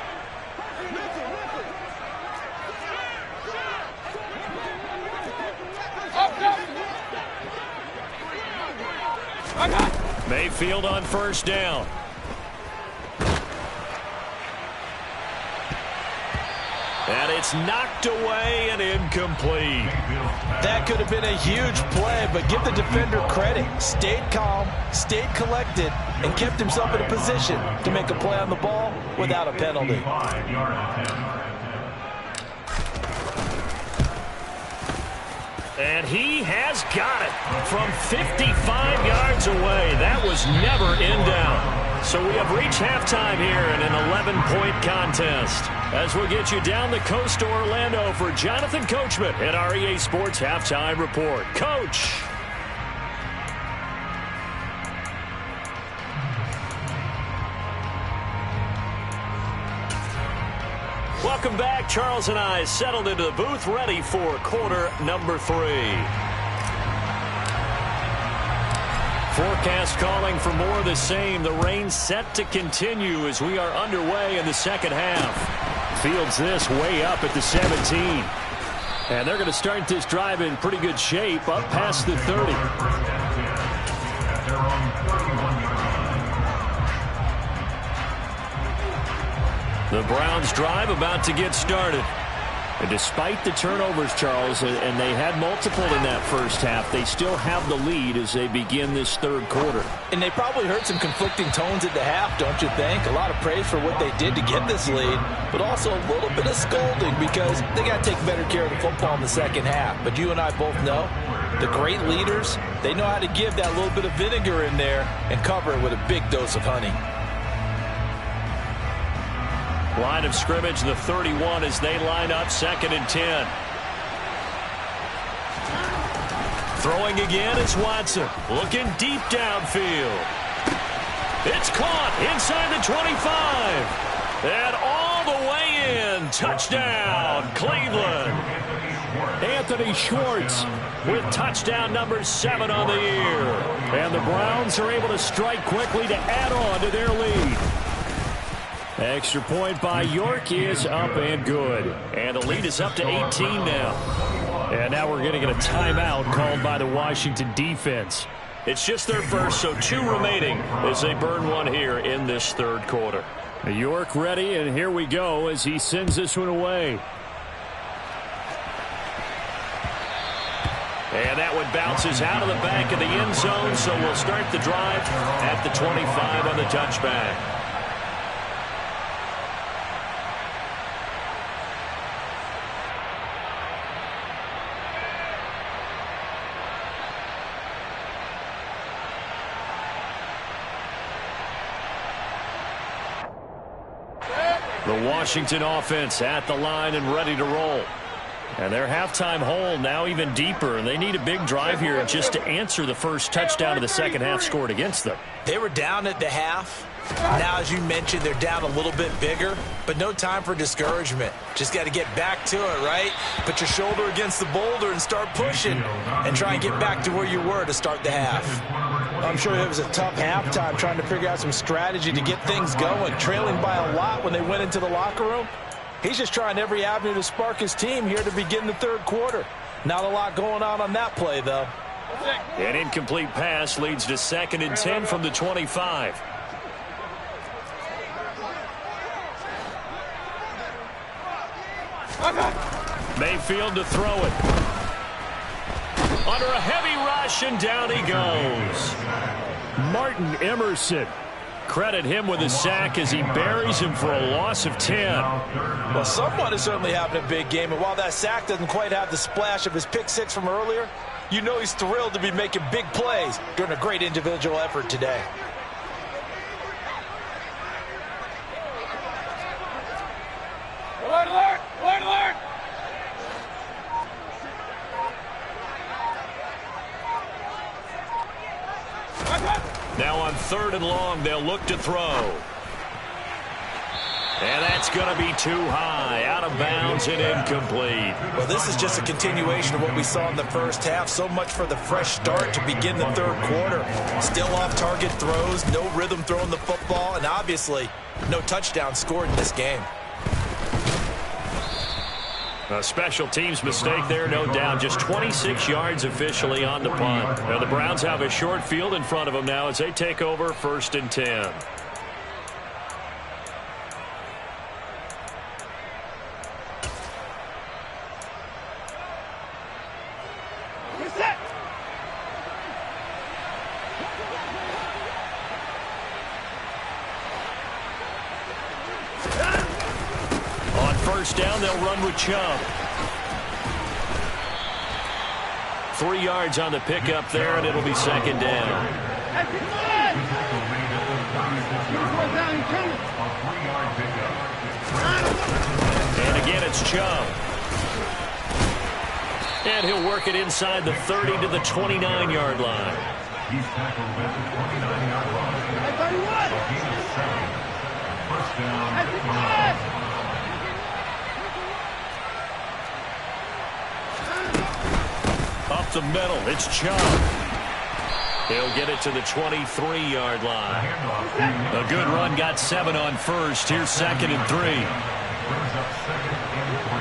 Mayfield on first down. And it's knocked away and incomplete. That could have been a huge play, but give the defender credit. Stayed calm, stayed collected, and kept himself in a position to make a play on the ball without a penalty. And he has got it from 55 yards away. That was never in doubt. So we have reached halftime here in an 11-point contest. As we'll get you down the coast to Orlando for Jonathan Coachman at our EA Sports Halftime Report. Coach. Welcome back. Charles and I settled into the booth, ready for quarter number 3. Forecast calling for more of the same. The rain set to continue as we are underway in the second half. Fields this way up at the 17. And they're going to start this drive in pretty good shape up past the 30. The Browns drive about to get started. And despite the turnovers, Charles, and they had multiple in that first half, they still have the lead as they begin this third quarter. And they probably heard some conflicting tones at the half, don't you think? A lot of praise for what they did to get this lead, but also a little bit of scolding because they got to take better care of the football in the second half. But you and I both know the great leaders, they know how to give that little bit of vinegar in there and cover it with a big dose of honey. Line of scrimmage, the 31 as they line up, 2nd and 10. Throwing again is Watson, looking deep downfield. It's caught inside the 25. And all the way in. Touchdown, Cleveland. Anthony Schwartz with touchdown number 7 on the year. And the Browns are able to strike quickly to add on to their lead. Extra point by York is up and good. And the lead is up to 18 now. And now we're going to get a timeout called by the Washington defense. It's just their first, so 2 remaining as they burn one here in this third quarter. York ready, and here we go as he sends this one away. And that one bounces out of the back of the end zone, so we'll start the drive at the 25 on the touchback. The Washington offense at the line and ready to roll. And their halftime hole now even deeper, and they need a big drive here just to answer the first touchdown of the second half scored against them. They were down at the half. Now, as you mentioned, they're down a little bit bigger, but no time for discouragement. Just got to get back to it, right? Put your shoulder against the boulder and start pushing and try and get back to where you were to start the half. I'm sure it was a tough halftime trying to figure out some strategy to get things going, trailing by a lot when they went into the locker room. He's just trying every avenue to spark his team here to begin the third quarter. Not a lot going on that play, though. An incomplete pass leads to 2nd and 10 from the 25. Mayfield to throw it. Under a heavy rush, and down he goes. Martin Emerson. Credit him with a sack as he buries him for a loss of 10. Well, someone is certainly having a big game, and while that sack doesn't quite have the splash of his pick 6 from earlier, you know he's thrilled to be making big plays during a great individual effort today. Alert, alert, alert, alert! Now on 3rd and long, they'll look to throw. And that's going to be too high, out of bounds and incomplete. Well, this is just a continuation of what we saw in the first half. So much for the fresh start to begin the third quarter. Still off-target throws, no rhythm throwing the football, and obviously no touchdown scored in this game. A special teams mistake there, no doubt. Just 26 yards officially on the punt. Now the Browns have a short field in front of them now as they take over 1st and 10. first down, they'll run with Chubb. 3 yards on the pickup there, and it'll be second down. And again, it's Chubb. And he'll work it inside the 30 to the 29-yard line. He's tackled at the 29-yard line. Gain of 7. First down. Up the middle, it's Chubb. He'll get it to the 23-yard line. A good run, got 7 on first. Here's second and 3. Brings up second and 3.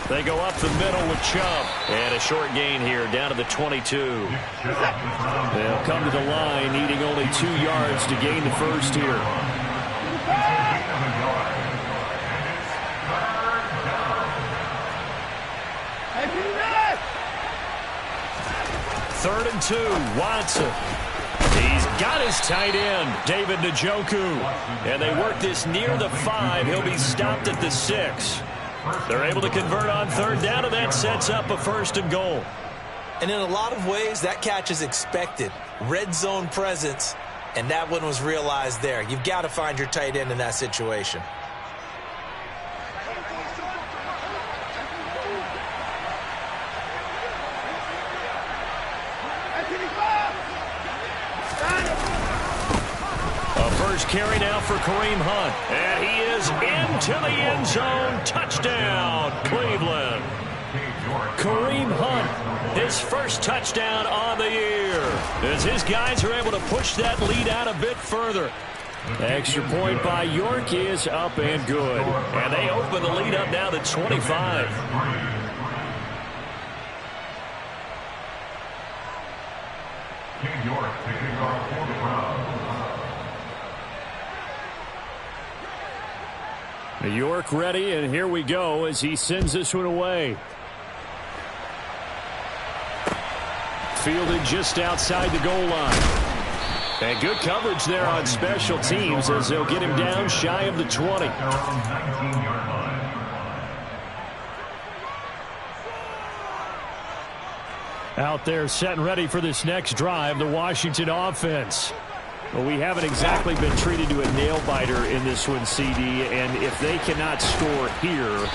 They go up the middle with Chubb. And a short gain here, down to the 22. They'll come to the line, needing only 2 yards to gain the first here. Third and 2, Watson. He's got his tight end, David Njoku. And they work this near the 5. He'll be stopped at the 6. They're able to convert on third down, and that sets up a first and goal. And in a lot of ways, that catch is expected. Red zone presence, and that one was realized there. You've got to find your tight end in that situation. Carry now for Kareem Hunt. And he is into the end zone. Touchdown, Cleveland. Kareem Hunt, his first touchdown on the year, as his guys are able to push that lead out a bit further. Extra point by York is up and good. And they open the lead up now to 25. York taking off for the Browns. York ready, and here we go as he sends this one away. Fielded just outside the goal line. And good coverage there on special teams as they'll get him down shy of the 20. Out there set and ready for this next drive, the Washington offense. Well, we haven't exactly been treated to a nail-biter in this one, CD, and if they cannot score here,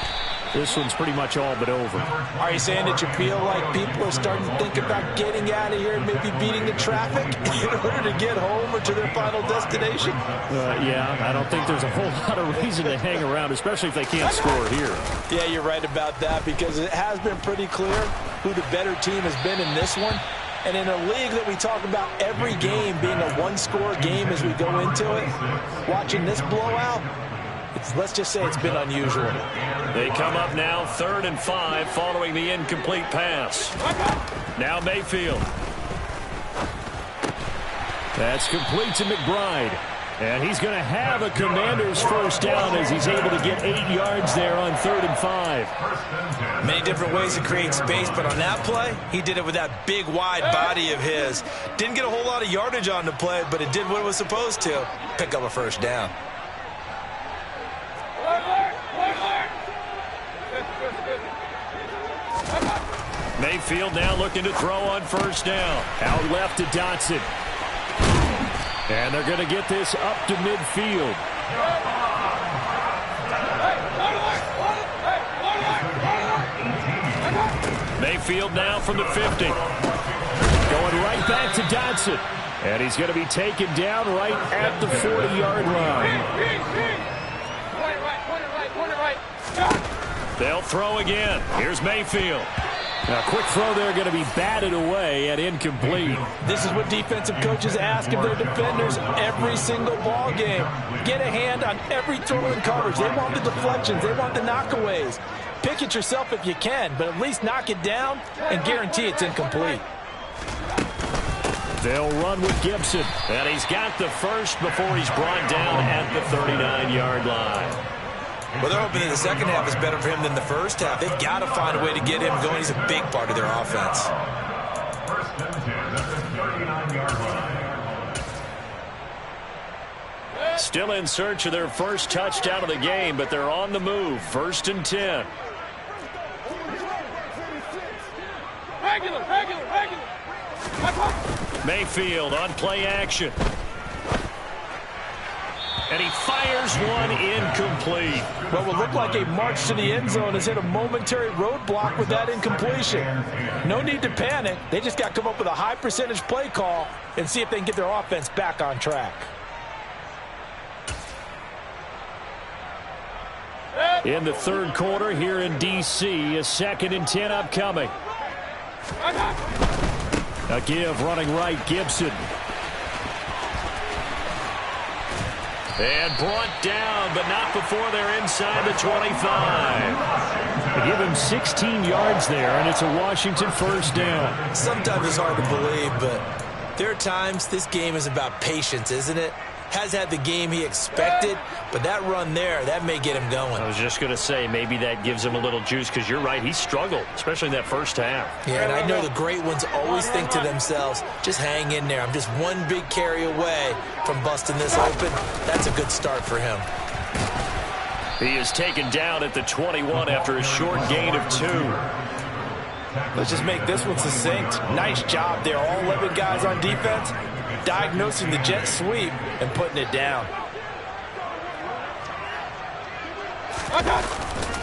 this one's pretty much all but over. Are you saying that you feel like people are starting to think about getting out of here and maybe beating the traffic in order to get home or to their final destination? Yeah, I don't think there's a whole lot of reason to hang around, especially if they can't score here. Yeah, you're right about that, because it has been pretty clear who the better team has been in this one. And in a league that we talk about every game being a one-score game as we go into it, watching this blowout, let's just say it's been unusual. They come up now 3rd and 5 following the incomplete pass. Now Mayfield. That's complete to McBride. And he's going to have a Commander's first down as he's able to get 8 yards there on 3rd and 5. Many different ways to create space, but on that play, he did it with that big, wide body of his. Didn't get a whole lot of yardage on the play, but it did what it was supposed to. Pick up a first down. Mayfield now looking to throw on first down. Out left to Dotson. And they're going to get this up to midfield. Mayfield now from the 50. Going right back to Dotson. And he's going to be taken down right at the 40-yard line. They'll throw again. Here's Mayfield. Now, quick throw there, going to be batted away and incomplete. This is what defensive coaches ask of their defenders every single ball game. Get a hand on every throw in coverage. They want the deflections. They want the knockaways. Pick it yourself if you can, but at least knock it down and guarantee it's incomplete. They'll run with Gibson. And he's got the first before he's brought down at the 39-yard line. Well, they're hoping that the second half is better for him than the first half. They've got to find a way to get him going. He's a big part of their offense. First and 10. Still in search of their first touchdown of the game, but they're on the move. 1st and 10. Regular. Mayfield on play action. And he fires one incomplete. What would look like a march to the end zone has hit a momentary roadblock with that incompletion. No need to panic. They just got to come up with a high percentage play call and see if they can get their offense back on track. In the third quarter here in D.C., a 2nd and 10 upcoming. A give running right, Gibson. And brought down, but not before they're inside the 25. They give him 16 yards there, and it's a Washington first down. Sometimes it's hard to believe, but there are times this game is about patience, isn't it? Has had the game he expected, but that run there, that may get him going. I was just going to say, maybe that gives him a little juice, because you're right, he struggled, especially in that first half. Yeah, and I know the great ones always think to themselves, just hang in there. I'm just one big carry away from busting this open. That's a good start for him. He is taken down at the 21 after a short gain of 2. Let's just make this one succinct. Nice job there. All 11 guys on defense diagnosing the jet sweep and putting it down.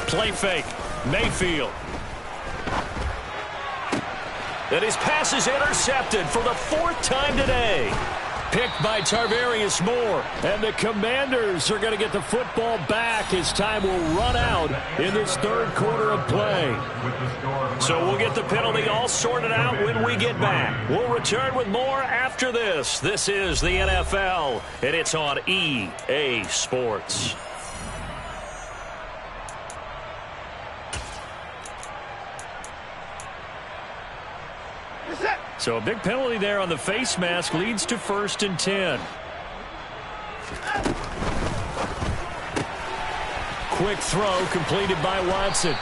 Play fake. Mayfield. And his pass is intercepted for the 4th time today. Picked by Tarvarius Moore. And the Commanders are going to get the football back as time will run out in this third quarter of play. So we'll get the penalty all sorted out when we get back. We'll return with more after this. This is the NFL, and it's on EA Sports. So a big penalty there on the face mask leads to 1st and 10. Quick throw completed by Watson.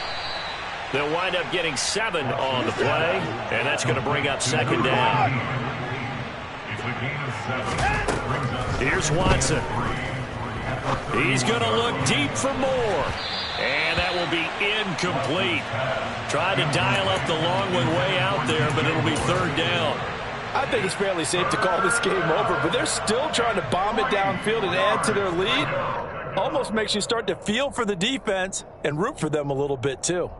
They'll wind up getting 7 on the play, and that's going to bring up 2nd down. Here's Watson. He's going to look deep for more. And that will be incomplete. Trying to dial up the long one way out there, but it'll be 3rd down. I think it's fairly safe to call this game over, but they're still trying to bomb it downfield and add to their lead. Almost makes you start to feel for the defense and root for them a little bit too.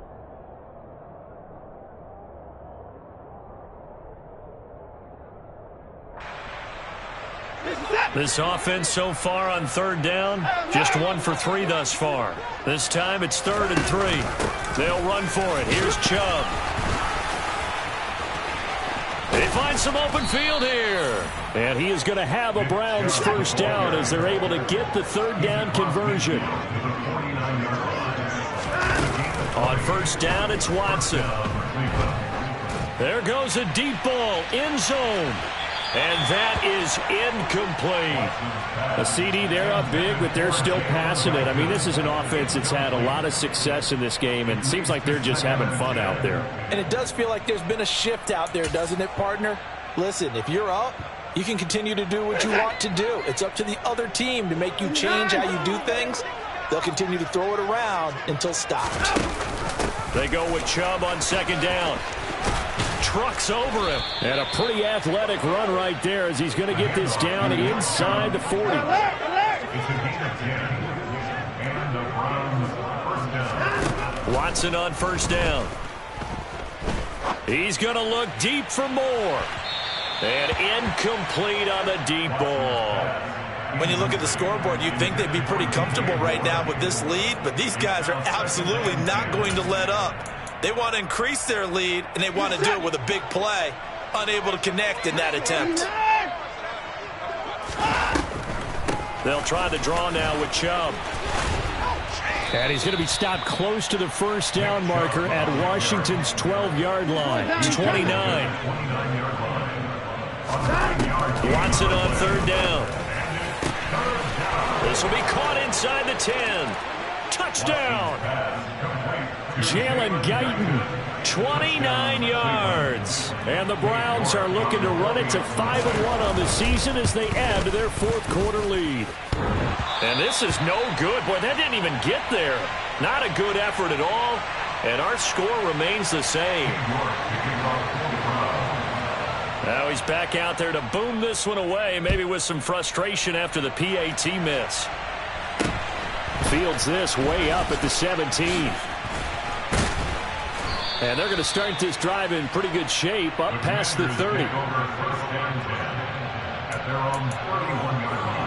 This offense so far on 3rd down, just 1 for 3 thus far. This time it's 3rd and 3. They'll run for it. Here's Chubb. They find some open field here. And he is going to have a Browns first down as they're able to get the 3rd down conversion. On 1st down, it's Watson. There goes a deep ball, end zone. And that is incomplete. A CD, they're up big, but they're still passing it. I mean, this is an offense that's had a lot of success in this game, and it seems like they're just having fun out there. And it does feel like there's been a shift out there, doesn't it, partner? Listen, if you're up, you can continue to do what you want to do. It's up to the other team to make you change how you do things. They'll continue to throw it around until stopped. They go with Chubb on 2nd down. Trucks over him. And a pretty athletic run right there as he's going to get this down inside the 40. Watson on 1st down. He's going to look deep for more. And incomplete on the deep ball. When you look at the scoreboard, you'd think they'd be pretty comfortable right now with this lead, but these guys are absolutely not going to let up. They want to increase their lead, and they want to do it with a big play. Unable to connect in that attempt. They'll try the draw now with Chubb. And he's going to be stopped close to the 1st down marker at Washington's 12-yard line. It's 29. Watson on 3rd down. This will be caught inside the 10. Touchdown. Jalen Guyton, 29 yards. And the Browns are looking to run it to 5-1 on the season as they add to their fourth quarter lead. And this is no good. Boy, that didn't even get there. Not a good effort at all. And our score remains the same. Now he's back out there to boom this one away, maybe with some frustration after the PAT miss. Fields this way up at the 17. And they're going to start this drive in pretty good shape, up past the 30. At their own 31-yard line.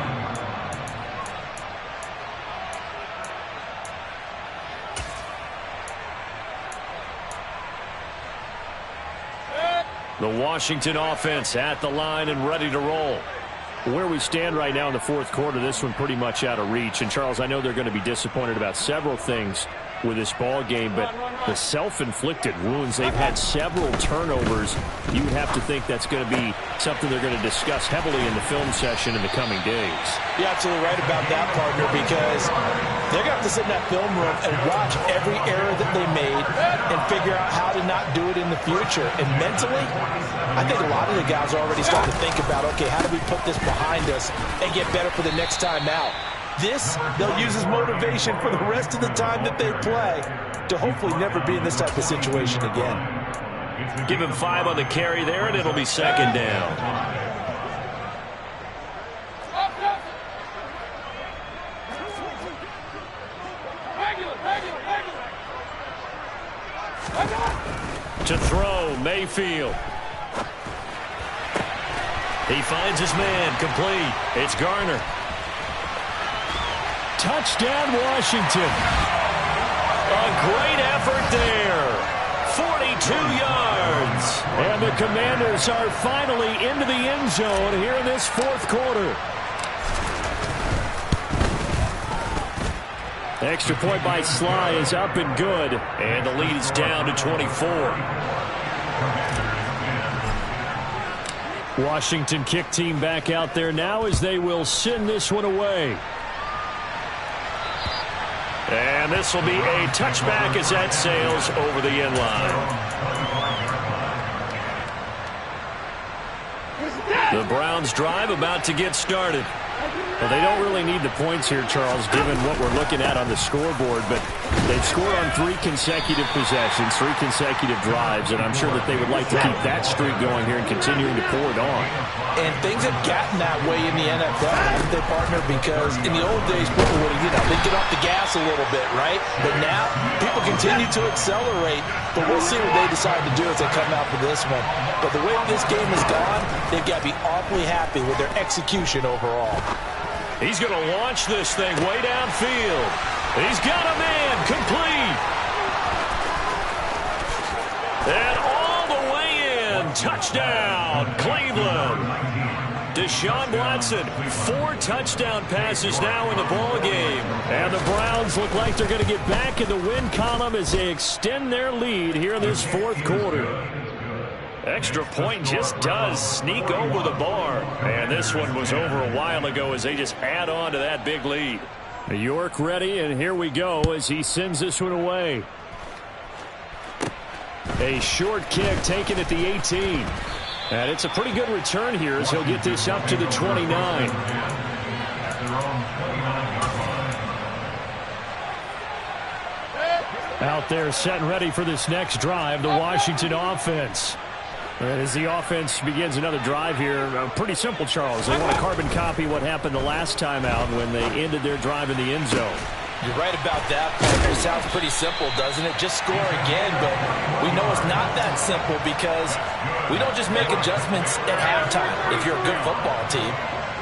The Washington offense at the line and ready to roll. Where we stand right now in the fourth quarter, this one pretty much out of reach. And, Charles, I know they're going to be disappointed about several things with this ball game, but the self-inflicted wounds, they've had several turnovers. You would have to think that's going to be something they're going to discuss heavily in the film session in the coming days. You're absolutely right about that, partner, because they're going to have to sit in that film room and watch every error that they made and figure out how to not do it in the future. And mentally, I think a lot of the guys are already starting to think about, okay, how do we put this behind us and get better for the next time out? This, they'll use as motivation for the rest of the time that they play to hopefully never be in this type of situation again. Give him 5 on the carry there, and it'll be second down. To throw, Mayfield. He finds his man, complete. It's Garner. Touchdown, Washington. A great effort there. 42 yards. And the Commanders are finally into the end zone here in this fourth quarter. Extra point by Sly is up and good. And the lead is down to 24. Washington kick team back out there now as they will send this one away. And this will be a touchback as that sails over the end line. The Browns drive about to get started. Well, they don't really need the points here, Charles, given what we're looking at on the scoreboard, but they've scored on 3 consecutive possessions, 3 consecutive drives, and I'm sure that they would like to keep that streak going here and continuing to pour it on. And things have gotten that way in the NFL, haven't they, partner? Because in the old days, people would, they'd get off the gas a little bit, right? But now, people continue to accelerate, but we'll see what they decide to do as they come out for this one. But the way this game has gone, they've got to be awfully happy with their execution overall. He's going to launch this thing way downfield. He's got a man complete. And all the way in. Touchdown, Cleveland. Deshaun Watson, 4 touchdown passes now in the ball game. And the Browns look like they're going to get back in the win column as they extend their lead here in this fourth quarter. Extra point just does sneak over the bar. And this one was over a while ago as they just add on to that big lead. York ready, and here we go as he sends this one away. A short kick taken at the 18. And it's a pretty good return here as he'll get this up to the 29. Out there set and ready for this next drive, the Washington offense. As the offense begins another drive here, pretty simple, Charles. They want to carbon copy what happened the last time out when they ended their drive in the end zone. You're right about that, partner. It sounds pretty simple, doesn't it? Just score again, but we know it's not that simple because we don't just make adjustments at halftime if you're a good football team.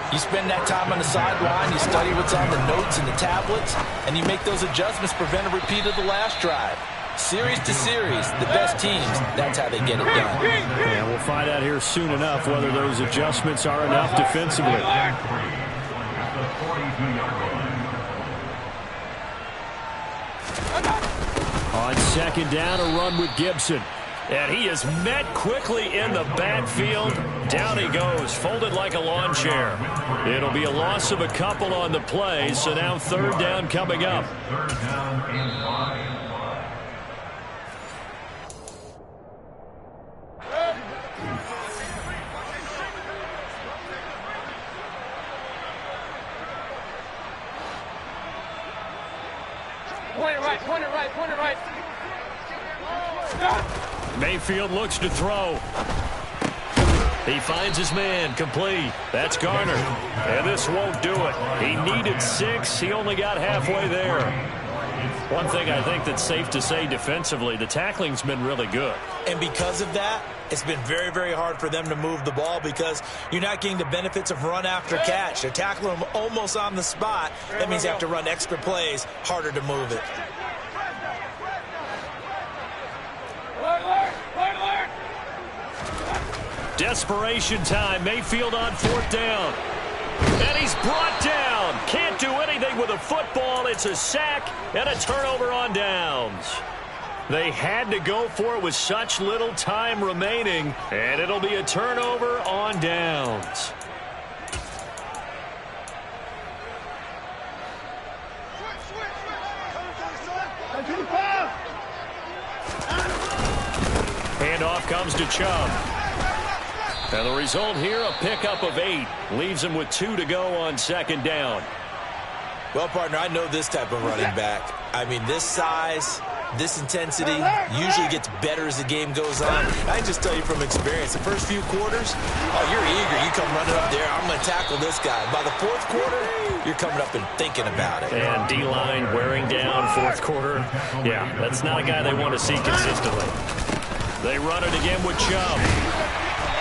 You spend that time on the sideline, you study what's on the notes and the tablets, and you make those adjustments, prevent a repeat of the last drive. Series to series, the best teams, that's how they get it done. And we'll find out here soon enough whether those adjustments are enough defensively. On second down, a run with Gibson. And he is met quickly in the backfield. Down he goes, folded like a lawn chair. It'll be a loss of a couple on the play, so now third down coming up. Point it right, point it right, point it right. Mayfield looks to throw. He finds his man, complete. That's Garner. And this won't do it. He needed 6. He only got halfway there. One thing I think that's safe to say defensively, the tackling's been really good. And because of that, it's been very, very hard for them to move the ball because you're not getting the benefits of run after catch. They're tackling them almost on the spot. That means you have to run extra plays, harder to move it. Desperation time. Mayfield on 4th down. And he's brought down. Can't do anything with a football. It's a sack and a turnover on downs. They had to go for it with such little time remaining, and it'll be a turnover on downs. Handoff comes to Chubb. And the result here, a pickup of 8. Leaves him with 2 to go on 2nd down. Well, partner, I know this type of running back. I mean, this size, this intensity usually gets better as the game goes on. I can just tell you from experience, the first few quarters, oh, you're eager. You come running up there, I'm going to tackle this guy. By the 4th quarter, you're coming up and thinking about it. And D-line wearing down 4th quarter. Yeah, that's not a guy they want to see consistently. They run it again with Chubb.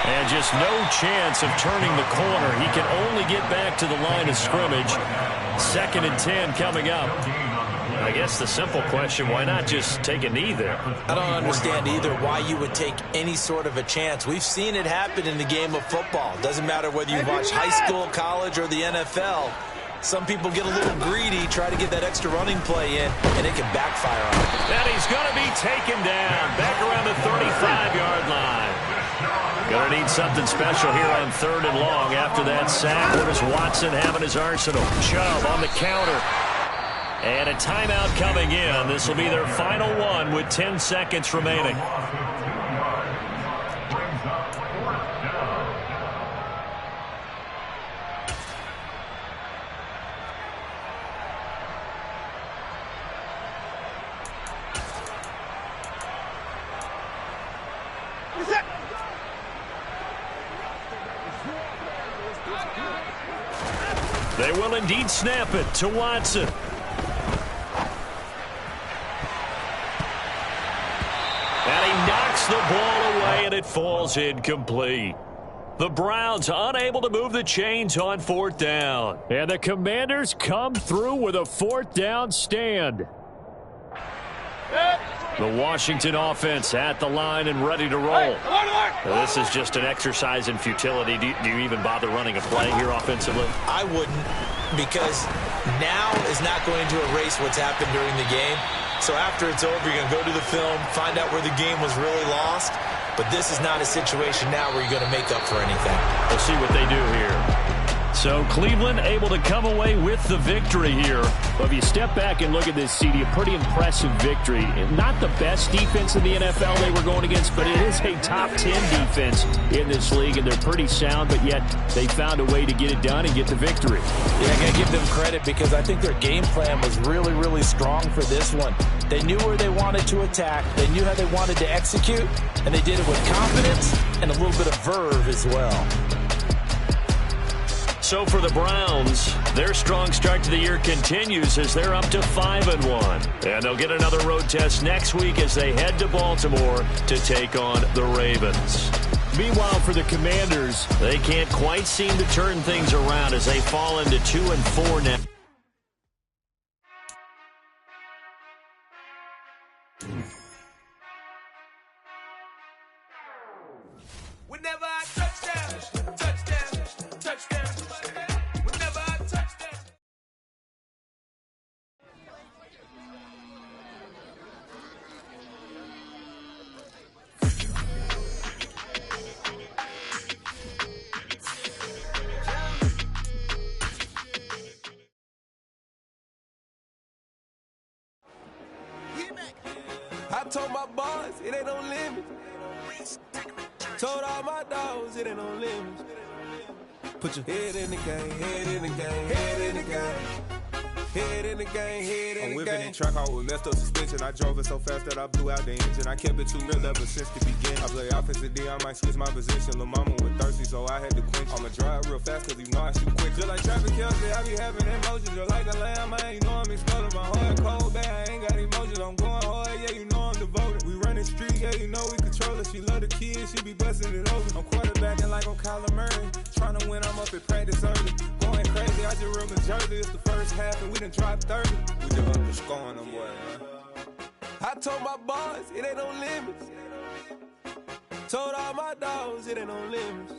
And just no chance of turning the corner. He can only get back to the line of scrimmage. 2nd and 10 coming up. I guess the simple question, why not just take a knee there? I don't understand either why you would take any sort of a chance. We've seen it happen in the game of football. Doesn't matter whether you watch high school, college, or the NFL. Some people get a little greedy, try to get that extra running play in, and it can backfire on them. And he's going to be taken down back around the 35-yard line. Going to need something special here on 3rd and long after that sack. What does Watson have in his arsenal? Chubb on the counter. And a timeout coming in. This will be their final one with 10 seconds remaining. They will indeed snap it to Watson. And he knocks the ball away, and it falls incomplete. The Browns unable to move the chains on 4th down. And the Commanders come through with a 4th down stand. The Washington offense at the line and ready to roll. This is just an exercise in futility. Do you even bother running a play here offensively? I wouldn't, because now is not going to erase what's happened during the game. So after it's over, you're going to go to the film, find out where the game was really lost. But this is not a situation now where you're going to make up for anything. We'll see what they do here. So Cleveland able to come away with the victory here. But if you step back and look at this, CD, a pretty impressive victory. Not the best defense in the NFL they were going against, but it is a top 10 defense in this league, and they're pretty sound, but yet they found a way to get it done and get the victory. Yeah, I got to give them credit because I think their game plan was really, really strong for this one. They knew where they wanted to attack. They knew how they wanted to execute, and they did it with confidence and a little bit of verve as well. So for the Browns, their strong start to the year continues as they're up to 5-1. And they'll get another road test next week as they head to Baltimore to take on the Ravens. Meanwhile, for the Commanders, they can't quite seem to turn things around as they fall into 2-4 now. Whenever I touchdown, touchdown, touchdown. Whenever I touchdown. I told my boys it ain't no limit. Told all my dogs it ain't no limits. Put your head in the game, head in the game, head in the game. Head in the game, head in the game. I'm whipping the track out with messed up suspension. I drove it so fast that I blew out the engine. I kept it too real ever since the beginning. I play offensive D, I might switch my position. Lil' mama was thirsty, so I had to quench. I'ma drive real fast, cause you know I shoot quick. Just like traffic Kelsey, I be having emotions. Just like a lamb, man, you know I'm exploding. My heart cold, bad, I ain't got emotions. I'm going hard, yeah, you know I'm devoted. We run the street, yeah, you know we control it. She love the kids, she be busting it over. I'm quarterbacking like I'm Kyler Murray. Trying to win, I'm up at practice early. Going crazy, I just real the jersey. It's the first half and we done dropped 30. We just underscoring them, boy, man. I told my boys, it ain't no limits. Told all my dogs, it ain't no limits.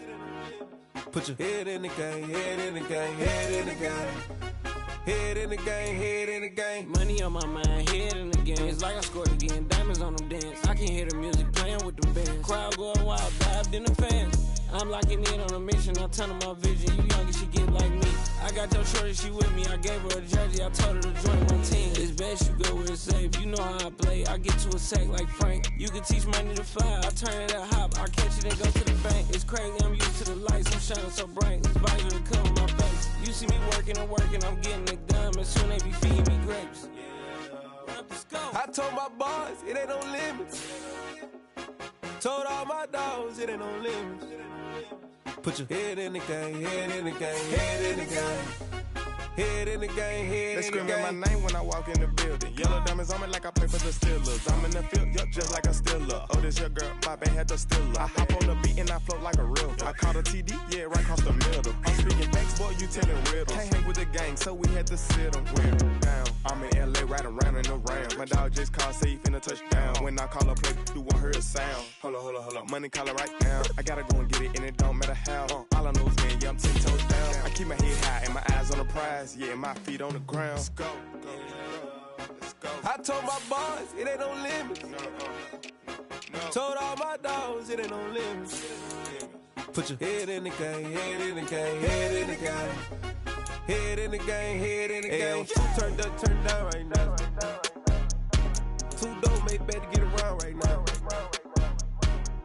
Put your head in the game, head in the game, head in the game. Head in the game, head in the game. Money on my mind, head in the game. It's like I scored again, diamonds on them dance. I can hear the music playing with the bands. Crowd going wild, dived in the fans. I'm locking in on a mission, I'm turning my vision. You young and she get like me. I got your shorty, she with me. I gave her a jersey, I told her to join my team. It's best you go where it's safe. You know how I play, I get to a sack like Frank. You can teach money to fly, I turn it at hop. I catch it and go to the bank. It's crazy, I'm used to the lights, I'm shining so bright. This visor will cover my face. You see me working and working, I'm getting it done. And soon they be feeding me grapes. I told my boys, it ain't no limits. Told all my dogs, it ain't no limits. Put your head in the game, head in the game, head in the game. Head in the game, head in the game. They screaming my name when I walk in the building. Yellow diamonds on me like I play for the Steelers. I'm in the field, yup, just like a Steeler. Oh, this your girl, my bad had the Steeler. I hop on the beat and I float like a real. I caught a TD, yeah, right across the middle. I'm speaking thanks, boy, you telling riddles. Can't hang with the gang, so we had to sit them down. I'm in LA, riding around in the round. My dog just called, say he finna touch down. When I call a play, you won't hear a sound. Hold up, money caller right now. I gotta go and get it, and it don't matter how. All I know is, man, yeah, I'm 10 toes down. I keep my head high and my eyes on the prize. Yeah, my feet on the ground. Let's go. I told my boys, it ain't no limits. Told all my dogs, it ain't no limits. Put your head in the game, head in the game, head in the game. Head in the game, head in the game. Turned up, turned down right now. Two dope made better get around right now.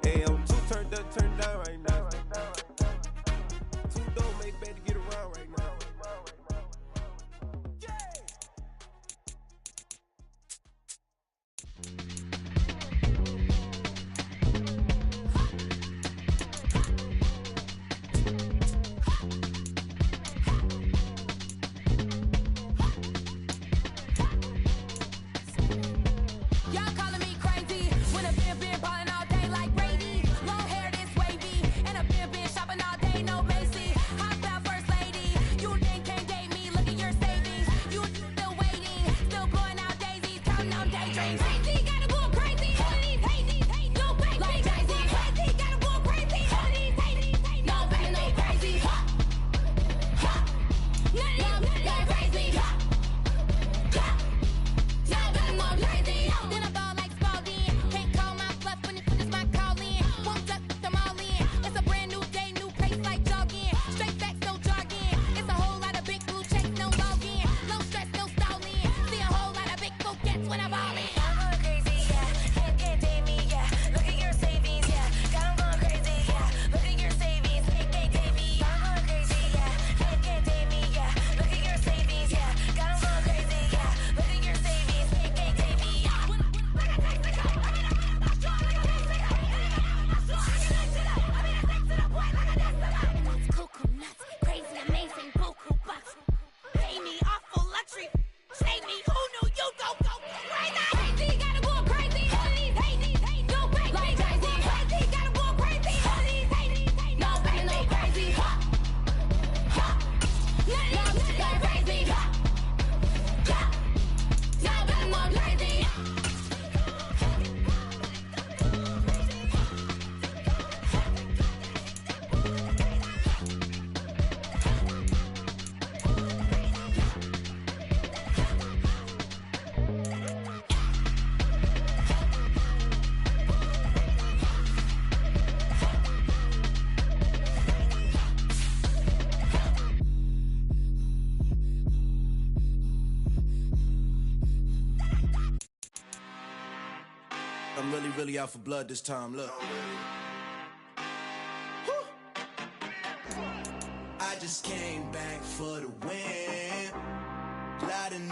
Hey, I'm two turned up, turned down right now. Two dope made better get around right now. I'm really out for blood this time, look. I just came back for the win. Loud and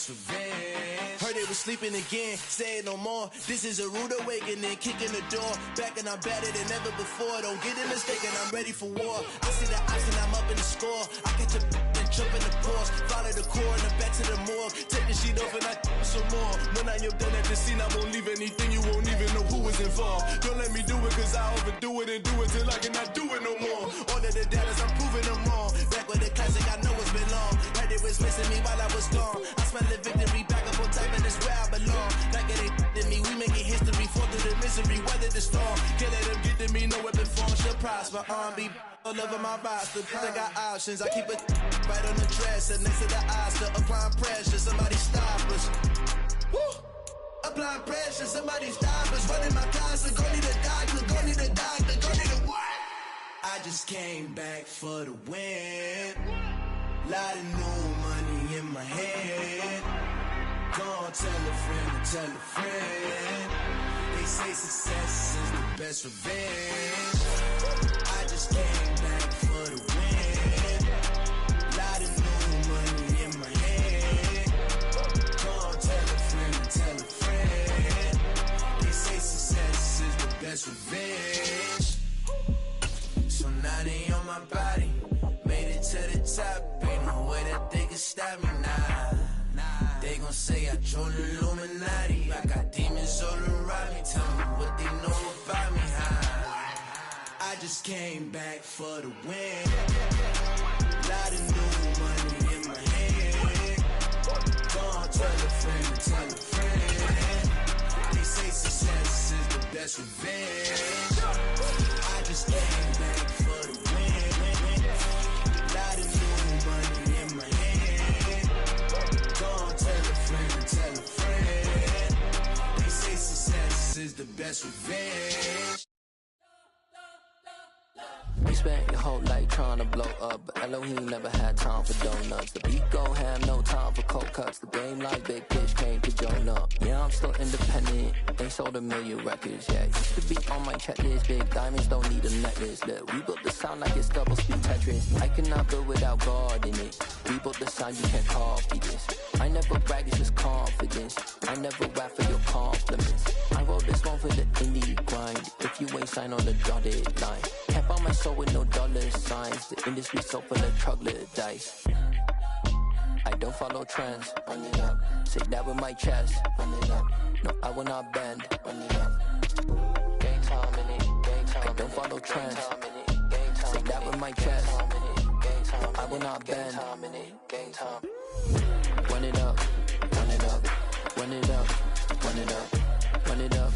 best revenge. Heard they was sleeping again, say it no more. This is a rude awakening, kicking the door. Back and I'm better than ever before. Don't get it mistaken, I'm ready for war. I see the option, I'm up in the score. I catch a and jump in the Porsche. Follow the core and the back to the morgue. Take the sheet off and I some more. When I am done at the scene, I won't leave anything. You won't even know who was involved. Don't let me do it, cause I overdo it and do it till I cannot do it no more. All of the doubters, I'm proving them wrong. Back with the classic, I know it's been long. Heard it was missing me while I was gone. I smell the victory, back up on top, and it's where I belong. Like it ain't to me, we making history. Fall through the misery, weather the storm. Can't let them get to me, no weapon form should prosper. Be all over my roster, I got options. I keep it right on the dresser, next to the Oscar. Applying pressure, somebody stop us. Woo! Applying pressure, somebody stop us. Running my closet, go need a doctor, go need a doctor, go need a what? I just came back for the win. Lot of new money in my head. Go on, tell a friend and tell a friend. They say success is the best revenge. I just came back for the win. Lot of new money in my head. Go on, tell a friend and tell a friend. They say success is the best revenge. So now they on my body. Made it to the top. Ain't no way that they can stop me now. They gon' say I joined the Illuminati. I got demons all around me. Tell me what they know about me, huh? I just came back for the win. Lot of new money in my head. Go on, tell a friend, tell a friend. They say success is the best revenge. I just came back for the win. Lot of new money in my head. Go on, tell a friend, tell a friend. They say success is the best revenge. You spent your whole life trying to blow up, but Elohim never had time for donuts. The beat go ham, no time for cold cuts. The game like Big Fish came to join up. Yeah, I'm still independent, ain't sold a million records yet. Used to be on my checklist, big diamonds don't need a necklace. Look, we built the sound like it's double speed Tetris. I cannot build without God in it. We built the sound, you can't copy this. I never brag, it's just confidence. I never rap for your compliments. I wrote this one for the indie grind. If you ain't signed on the dotted line, can't buy my soul with no dollar signs. The industry so full of troglodytes. I don't follow trends. Run it up. Say that with my chest. Run it up. No, I will not bend. Run it up. Gang time in it. Gang time. I don't follow trends. Say that with my chest. I will not bend. Gang time. Run it up. Run it up. Run it up. Run it up. Run it up.